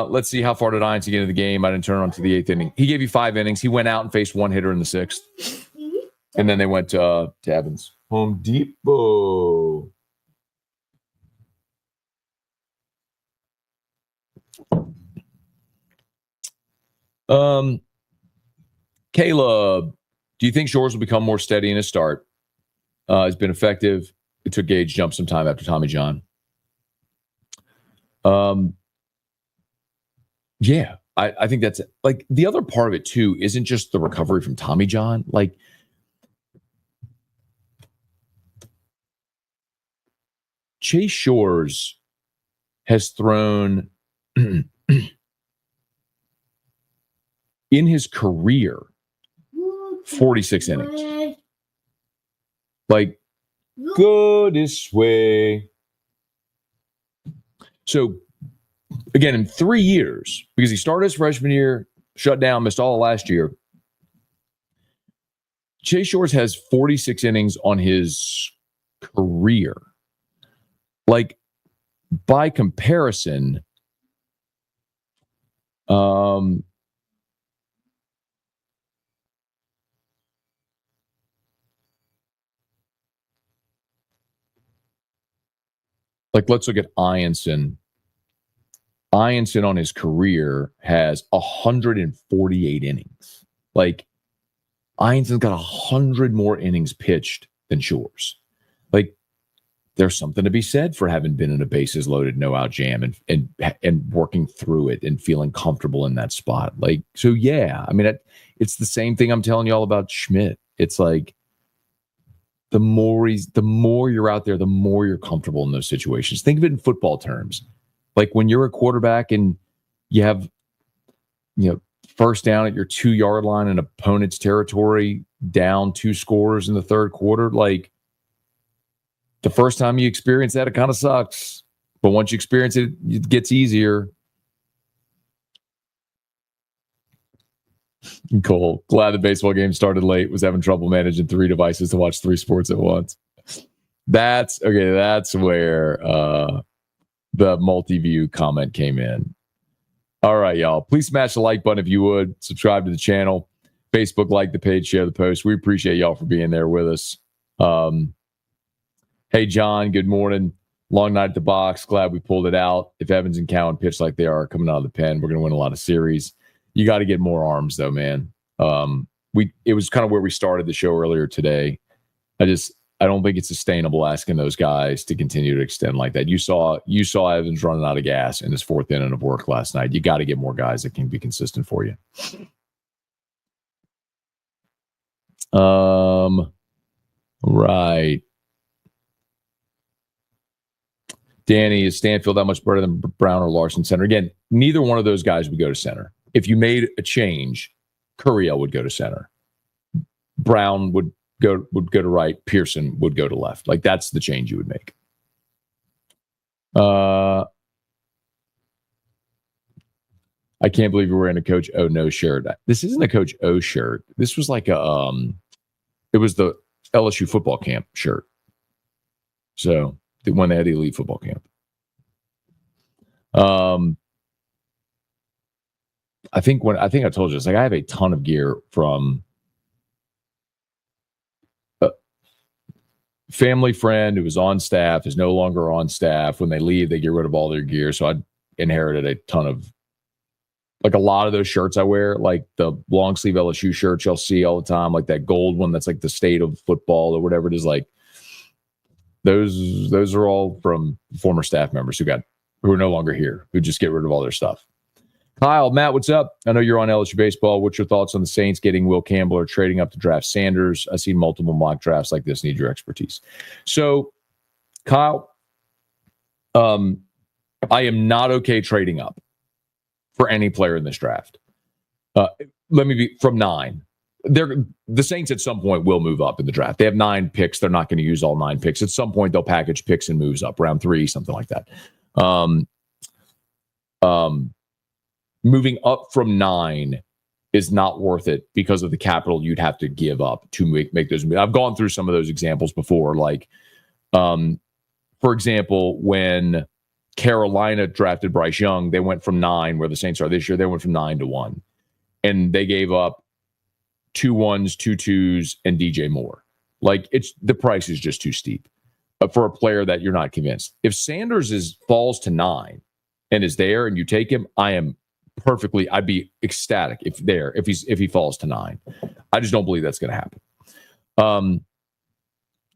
Let's see, how far did Ince get into the game? I didn't turn on to the 8th inning. He gave you 5 innings. He went out and faced one hitter in the 6th. And then they went to Evans. Home Depot. Caleb, do you think Shores will become more steady in his start? It's been effective. It took Gage jump some time after Tommy John. Yeah, I think that's like the other part of it too. Isn't just the recovery from Tommy John. Like, Chase Shores has thrown in his career 46 innings. Like, go this way. So, again, in 3 years, because he started his freshman year, shut down, missed all of last year, Chase Shores has 46 innings on his career. Like, by comparison, like, let's look at Ianson. Ianson on his career has 148 innings. Like, Ianson's got 100 more innings pitched than Shores. Like, there's something to be said for having been in a bases loaded, no out jam and working through it and feeling comfortable in that spot. Like, so yeah, I mean, it's the same thing I'm telling you all about Schmidt. It's like, the more you're out there, the more you're comfortable in those situations. Think of it in football terms. Like, when you're a quarterback and you have, first down at your 2-yard line in opponent's territory, down 2 scores in the 3rd quarter, like, the first time you experience that, it kind of sucks. But once you experience it, it gets easier. Cool. Glad the baseball game started late. Was having trouble managing 3 devices to watch 3 sports at once. That's where the multi-view comment came in. All right, y'all. Please smash the like button if you would. Subscribe to the channel. Facebook, like the page, share the post. We appreciate y'all for being there with us. Hey, John, good morning. Long night at the box. Glad we pulled it out. If Evans and Cowan pitch like they are coming out of the pen, we're going to win a lot of series. You got to get more arms, though, man. It was kind of where we started the show earlier today. I don't think it's sustainable asking those guys to continue to extend like that. You saw Evans running out of gas in his fourth inning of work last night. You got to get more guys that can be consistent for you. Right. Danny, is Stanfield that much better than Brown or Larson center? Again, neither one of those guys would go to center. If you made a change, Curiel would go to center. Brown would go to right. Pearson would go to left. Like, that's the change you would make. I can't believe you're wearing a Coach O no shirt. This isn't a Coach O shirt. This was like it was the LSU football camp shirt. So when they had the elite football camp. I think I told you this. Like, I have a ton of gear from a family friend who was on staff, is no longer on staff. When they leave, they get rid of all their gear. So I inherited a ton of, like, a lot of those shirts I wear, like the long sleeve LSU shirts you'll see all the time, like that gold one that's like the state of football or whatever it is. Like, those are all from former staff members who are no longer here, who just get rid of all their stuff. Kyle, Matt, what's up? I know you're on LSU baseball. What's your thoughts on the Saints getting Will Campbell or trading up to draft Sanders? I've seen multiple mock drafts like this. Need your expertise. So, Kyle, I am not okay trading up for any player in this draft. Let me be from 9. The Saints at some point will move up in the draft. They have 9 picks. They're not going to use all 9 picks. At some point, they'll package picks and moves up, round 3, something like that. Moving up from 9 is not worth it because of the capital you'd have to give up to make those moves. I've gone through some of those examples before. Like, for example, when Carolina drafted Bryce Young, they went from 9, where the Saints are this year, they went from 9 to 1. And they gave up 2 1s, 2 2s, and DJ Moore. Like, the price is just too steep for a player that you're not convinced. If Sanders falls to 9 and is there and you take him, I'd be ecstatic if he falls to 9. I just don't believe that's going to happen.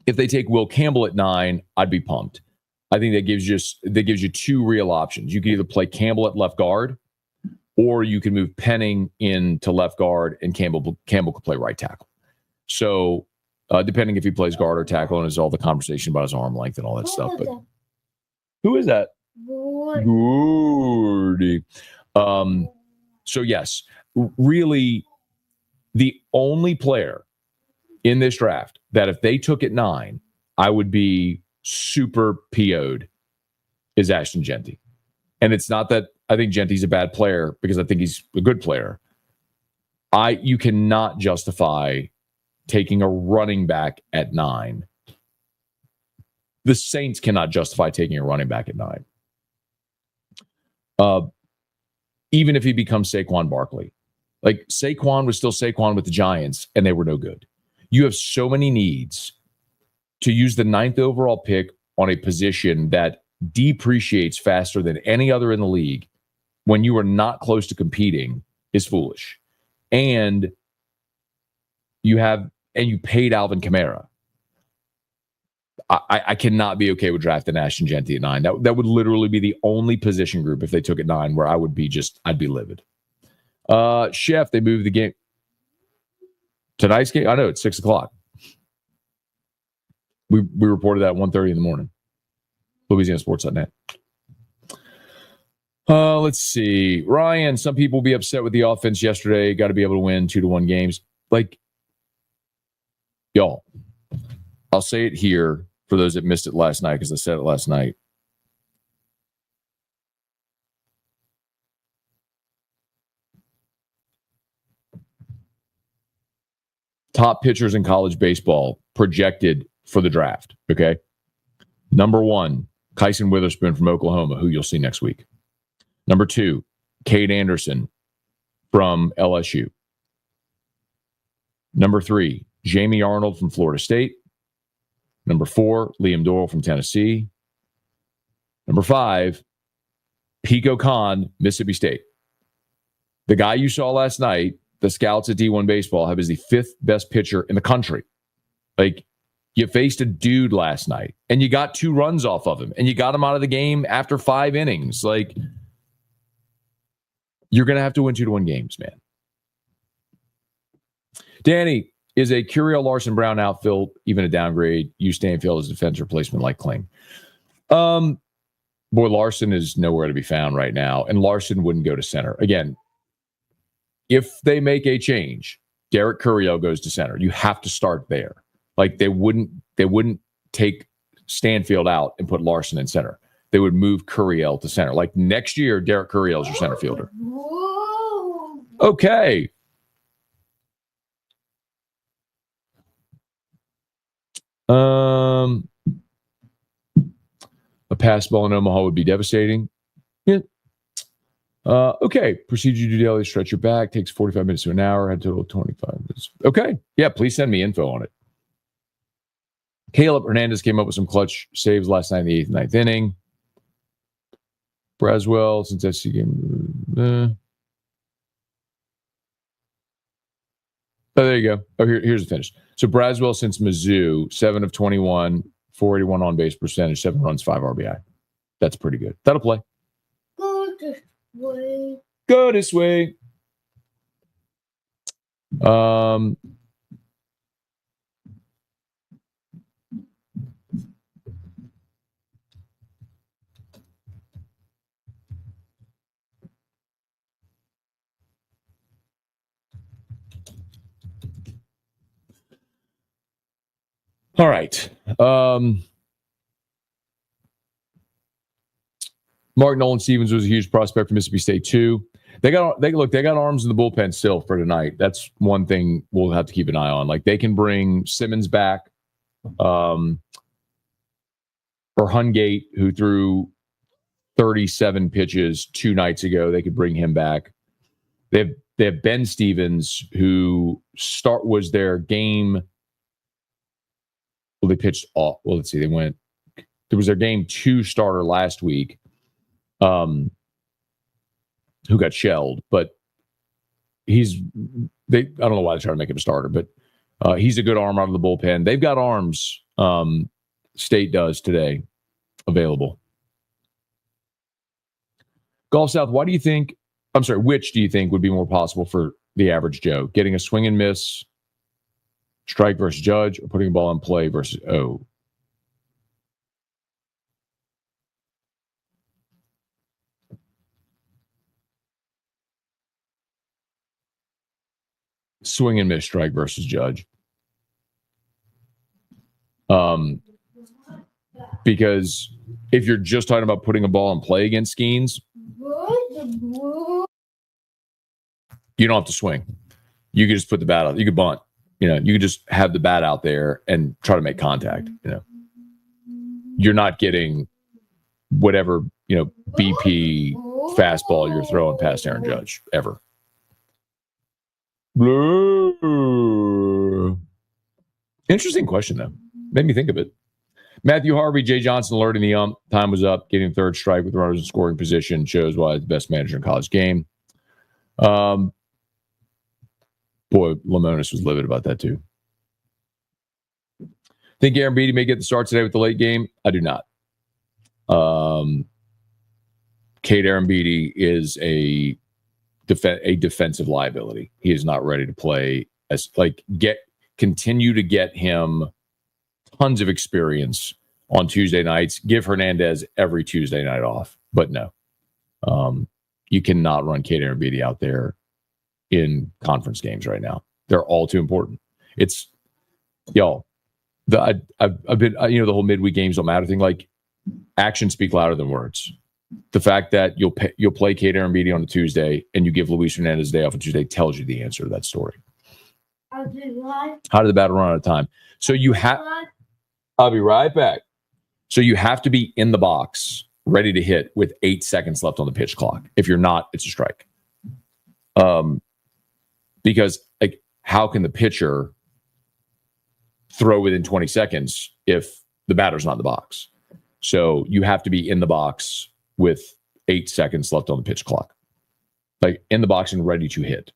If they take Will Campbell at 9, I'd be pumped. I think that gives you 2 real options. You can either play Campbell at left guard, or you can move Penning into left guard and Campbell could play right tackle. So depending if he plays guard or tackle, and there's all the conversation about his arm length and all that stuff. But who is that? Gordy. So yes, really the only player in this draft that if they took at 9, I would be super PO'd is Ashton Genty. And it's not that I think Genty's a bad player, because I think he's a good player. You cannot justify taking a running back at 9. The Saints cannot justify taking a running back at 9. Even if he becomes Saquon Barkley. Like, Saquon was still Saquon with the Giants, and they were no good. You have so many needs. To use the 9th overall pick on a position that depreciates faster than any other in the league when you are not close to competing is foolish. And you paid Alvin Kamara. I cannot be okay with drafting Ashton Genty at 9. That would literally be the only position group if they took at 9 where I'd be livid. Chef, they moved the game. Tonight's game? I know, it's 6:00. We reported that at 1:30 in the morning. LouisianaSports.net. Let's see. Ryan, some people will be upset with the offense yesterday. Got to be able to win 2-1 games. Like, y'all, I'll say it here for those that missed it last night, because I said it last night. Top pitchers in college baseball projected for the draft, okay? Number 1, Kyson Witherspoon from Oklahoma, who you'll see next week. Number 2, Cade Anderson from LSU. Number 3, Jamie Arnold from Florida State. Number 4, Liam Doyle from Tennessee. Number 5, Pico Khan, Mississippi State. The guy you saw last night, the scouts at D1 Baseball have as the 5th best pitcher in the country. Like, you faced a dude last night, and you got 2 runs off of him, and you got him out of the game after 5 innings. Like, you're going to have to win 2-1 games, man. Danny, is a Curiel Larson Brown outfield even a downgrade? Use Stanfield as defense replacement like Kling. Boy, Larson is nowhere to be found right now, and Larson wouldn't go to center. Again, if they make a change, Derek Curiel goes to center. You have to start there. Like, they wouldn't take Stanfield out and put Larson in center. They would move Curiel to center. Like, next year, Derek Curiel is your center fielder. Okay. A pass ball in Omaha would be devastating. Yeah. Okay. Procedure you do daily, stretch your back, takes 45 minutes to an hour, had a total of 25 minutes. Okay. Yeah, please send me info on it. Caleb Hernandez came up with some clutch saves last night in the 8th and 9th inning. Braswell, since that's the game. Oh, there you go. Oh, here's the finish. So Braswell since Mizzou, 7 of 21, 481 on base percentage, 7 runs, 5 RBI. That's pretty good. That'll play. Go this way. Go this way. All right. Mark Nolan Stevens was a huge prospect for Mississippi State too. They got arms in the bullpen still for tonight. That's one thing we'll have to keep an eye on. Like, they can bring Simmons back, or Hungate, who threw 37 pitches 2 nights ago. They could bring him back. They have Ben Stevens, who was their game. Well, they pitched all. Well, let's see. There was their game 2 starter last week, who got shelled, but I don't know why they try to make him a starter, but he's a good arm out of the bullpen. They've got arms. State does today available. Golf South, which do you think would be more possible for the average Joe? Getting a swing and miss strike versus Judge, or putting a ball in play versus O? Swing and miss strike versus Judge. Because if you're just talking about putting a ball in play against Skeens, you don't have to swing. You can just put the bat out. You could bunt. You could just have the bat out there and try to make contact. You're not getting whatever, BP fastball you're throwing past Aaron Judge ever. Interesting question, though. Made me think of it. Matthew Harvey, Jay Johnson alerting the ump. Time was up. Getting 3rd strike with runners in scoring position shows why he's the best manager in college game. Boy, Lamonis was livid about that too. Think Aaron Beatty may get the start today with the late game? I do not. Cade Aaron Beatty is a defensive liability. He is not ready to play. Continue to get him tons of experience on Tuesday nights. Give Hernandez every Tuesday night off. But no, you cannot run Cade Aaron Beatty out there in conference games right now. They're all too important. It's y'all. I've been the whole midweek games don't matter thing. Like, actions speak louder than words. The fact that you'll play Cade Aaron Beatty on a Tuesday and you give Luis Hernandez a day off on Tuesday tells you the answer to that story. How did the batter run out of time? So you have. I'll be right back. So you have to be in the box, ready to hit with 8 seconds left on the pitch clock. If you're not, it's a strike. Because how can the pitcher throw within 20 seconds if the batter's not in the box? So you have to be in the box with 8 seconds left on the pitch clock. Like in the box and ready to hit.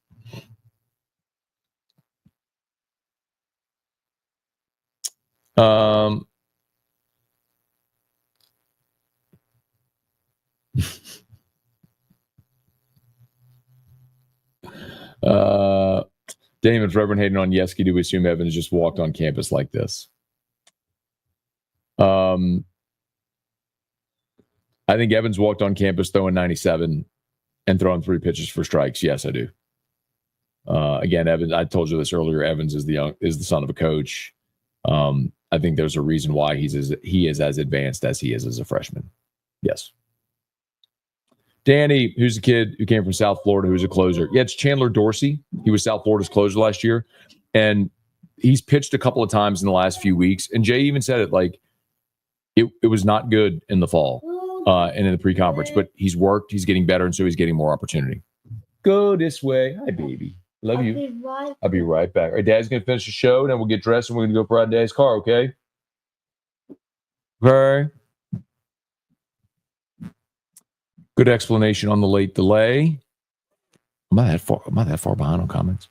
Damon's Reverend Hayden on Yeski. Do we assume Evans just walked on campus like this? I think Evans walked on campus throwing 97 and throwing 3 pitches for strikes. Yes, I do. Again, Evans, I told you this earlier. Evans is the son of a coach. I think there's a reason why he is as advanced as he is as a freshman. Yes. Danny, who's a kid who came from South Florida, who's a closer. Yeah, it's Chandler Dorsey. He was South Florida's closer last year. And he's pitched a couple of times in the last few weeks. And Jay even said it, like, it was not good in the fall and in the pre-conference. But he's worked. He's getting better. And so he's getting more opportunity. Go this way. Hi, baby. Love you. I'll be right back. All right, Dad's going to finish the show. And then we'll get dressed and we're going to go ride Dad's car, okay? Okay. Good explanation on the late delay. Am I that far behind on comments?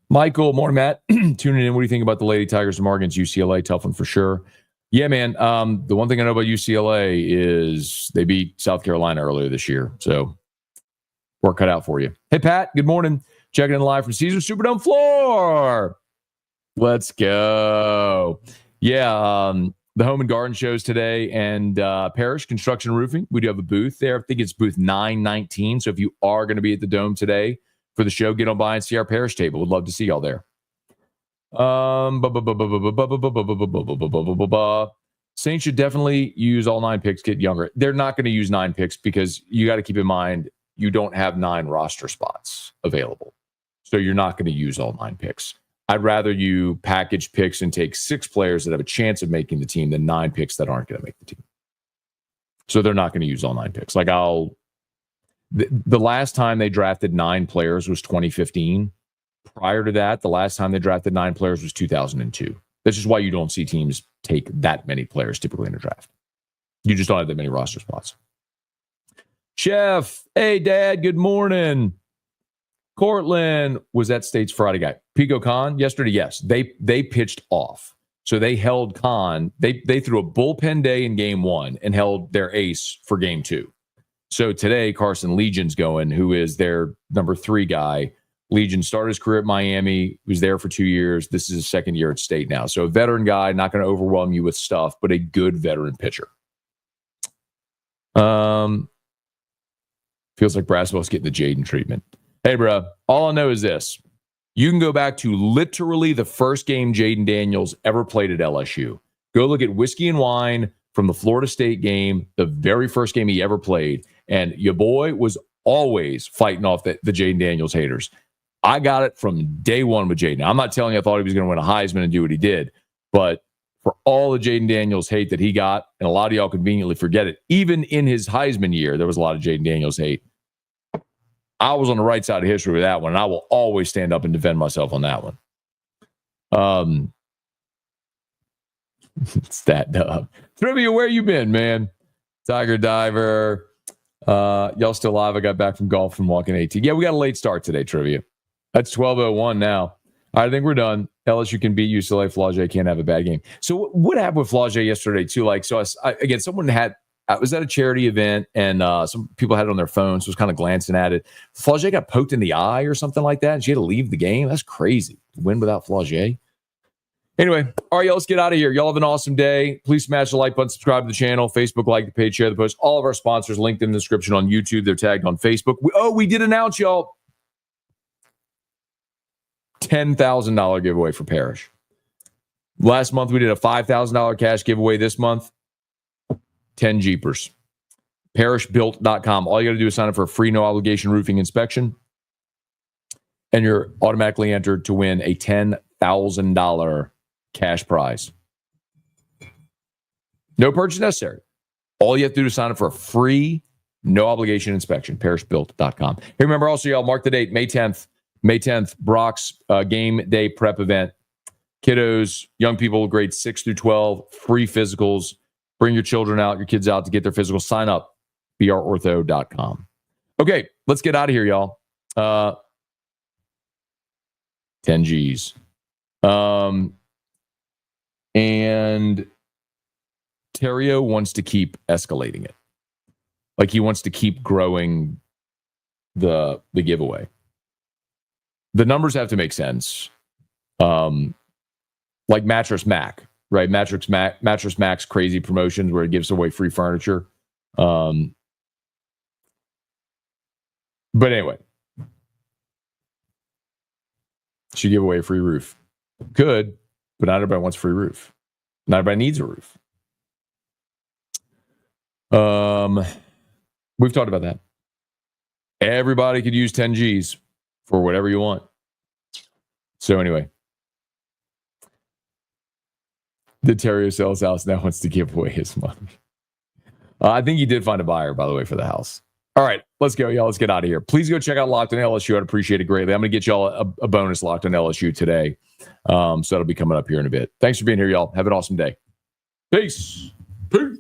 Michael, morning, Matt. Tuning in. What do you think about the Lady Tigers tomorrow against UCLA? Tough one for sure. Yeah, man. The one thing I know about UCLA is they beat South Carolina earlier this year. So work cut out for you. Hey, Pat. Good morning. Checking in live from Caesar Superdome floor. Let's go. Yeah. The Home and Garden shows today, and Parish Construction and Roofing. We do have a booth there. I think it's booth 919. So if you are going to be at the Dome today for the show, get on by and see our Parish table. Would love to see y'all there. Saints should definitely use all 9 picks, get younger. They're not going to use 9 picks because you got to keep in mind you don't have 9 roster spots available. So you're not going to use all 9 picks. I'd rather you package picks and take 6 players that have a chance of making the team than 9 picks that aren't going to make the team. So they're not going to use all 9 picks. Like the last time they drafted 9 players was 2015. Prior to that, the last time they drafted 9 players was 2002. This is why you don't see teams take that many players typically in a draft. You just don't have that many roster spots. Chef, hey, Dad, good morning. Cortland was that State's Friday guy. Pico Khan yesterday, yes. They pitched off. So they held Khan. They threw a bullpen day in game 1 and held their ace for game 2. So today, Carson Legion's going, who is their number 3 guy. Legion started his career at Miami, was there for 2 years. This is his second year at State now. So a veteran guy, not going to overwhelm you with stuff, but a good veteran pitcher. Feels like Braswell's getting the Jaden treatment. Hey, bro, all I know is this. You can go back to literally the first game Jaden Daniels ever played at LSU. Go look at Whiskey and Wine from the Florida State game, the very first game he ever played. And your boy was always fighting off the Jaden Daniels haters. I got it from day one with Jaden. I'm not telling you I thought he was going to win a Heisman and do what he did. But for all the Jaden Daniels hate that he got, and a lot of y'all conveniently forget it, even in his Heisman year, there was a lot of Jaden Daniels hate. I was on the right side of history with that one, and I will always stand up and defend myself on that one. Stat dub. Trivia, where you been, man? Tiger Diver. Y'all still live? I got back from golf from walking 18. Yeah, we got a late start today, Trivia. That's 12:01 now. I think we're done. LSU can beat UCLA. Flaugier can't have a bad game. So what happened with Flaugier yesterday, too? Like, so again, someone was at a charity event, and some people had it on their phones, so was kind of glancing at it. Flaugier got poked in the eye or something like that, and she had to leave the game. That's crazy. Win without Flaugier. Anyway, all right, y'all, let's get out of here. Y'all have an awesome day. Please smash the like button, subscribe to the channel, Facebook, like the page, share the post. All of our sponsors linked in the description on YouTube. They're tagged on Facebook. We did announce, y'all, $10,000 giveaway for Parish. Last month, we did a $5,000 cash giveaway. This month, 10 Jeepers. Parishbuilt.com. All you got to do is sign up for a free no-obligation roofing inspection, and you're automatically entered to win a $10,000 cash prize. No purchase necessary. All you have to do is sign up for a free, no-obligation inspection. Parishbuilt.com. Hey, remember also, y'all, mark the date, May 10th. May 10th, Brock's game day prep event. kiddos, young people, grades 6 through 12, free physicals. Bring your children out, your kids out to get their physicals. Sign up, brortho.com. Okay, let's get out of here, y'all. 10 G's. And Terrio wants to keep escalating it. Like he wants to keep growing the giveaway. The numbers have to make sense. Like Mattress Mac, right? Mattress Mac's crazy promotions where it gives away free furniture. But anyway, should give away a free roof. Could, but not everybody wants a free roof. Not everybody needs a roof. We've talked about that. Everybody could use 10 G's for whatever you want. So anyway, the Terrio sells house now wants to give away his money. I think he did find a buyer, by the way, for the house. All right, let's go, y'all. Let's get out of here. Please go check out Locked on LSU. I'd appreciate it greatly. I'm going to get y'all a bonus Locked on LSU today. So that'll be coming up here in a bit. Thanks for being here, y'all. Have an awesome day. Peace. Peace.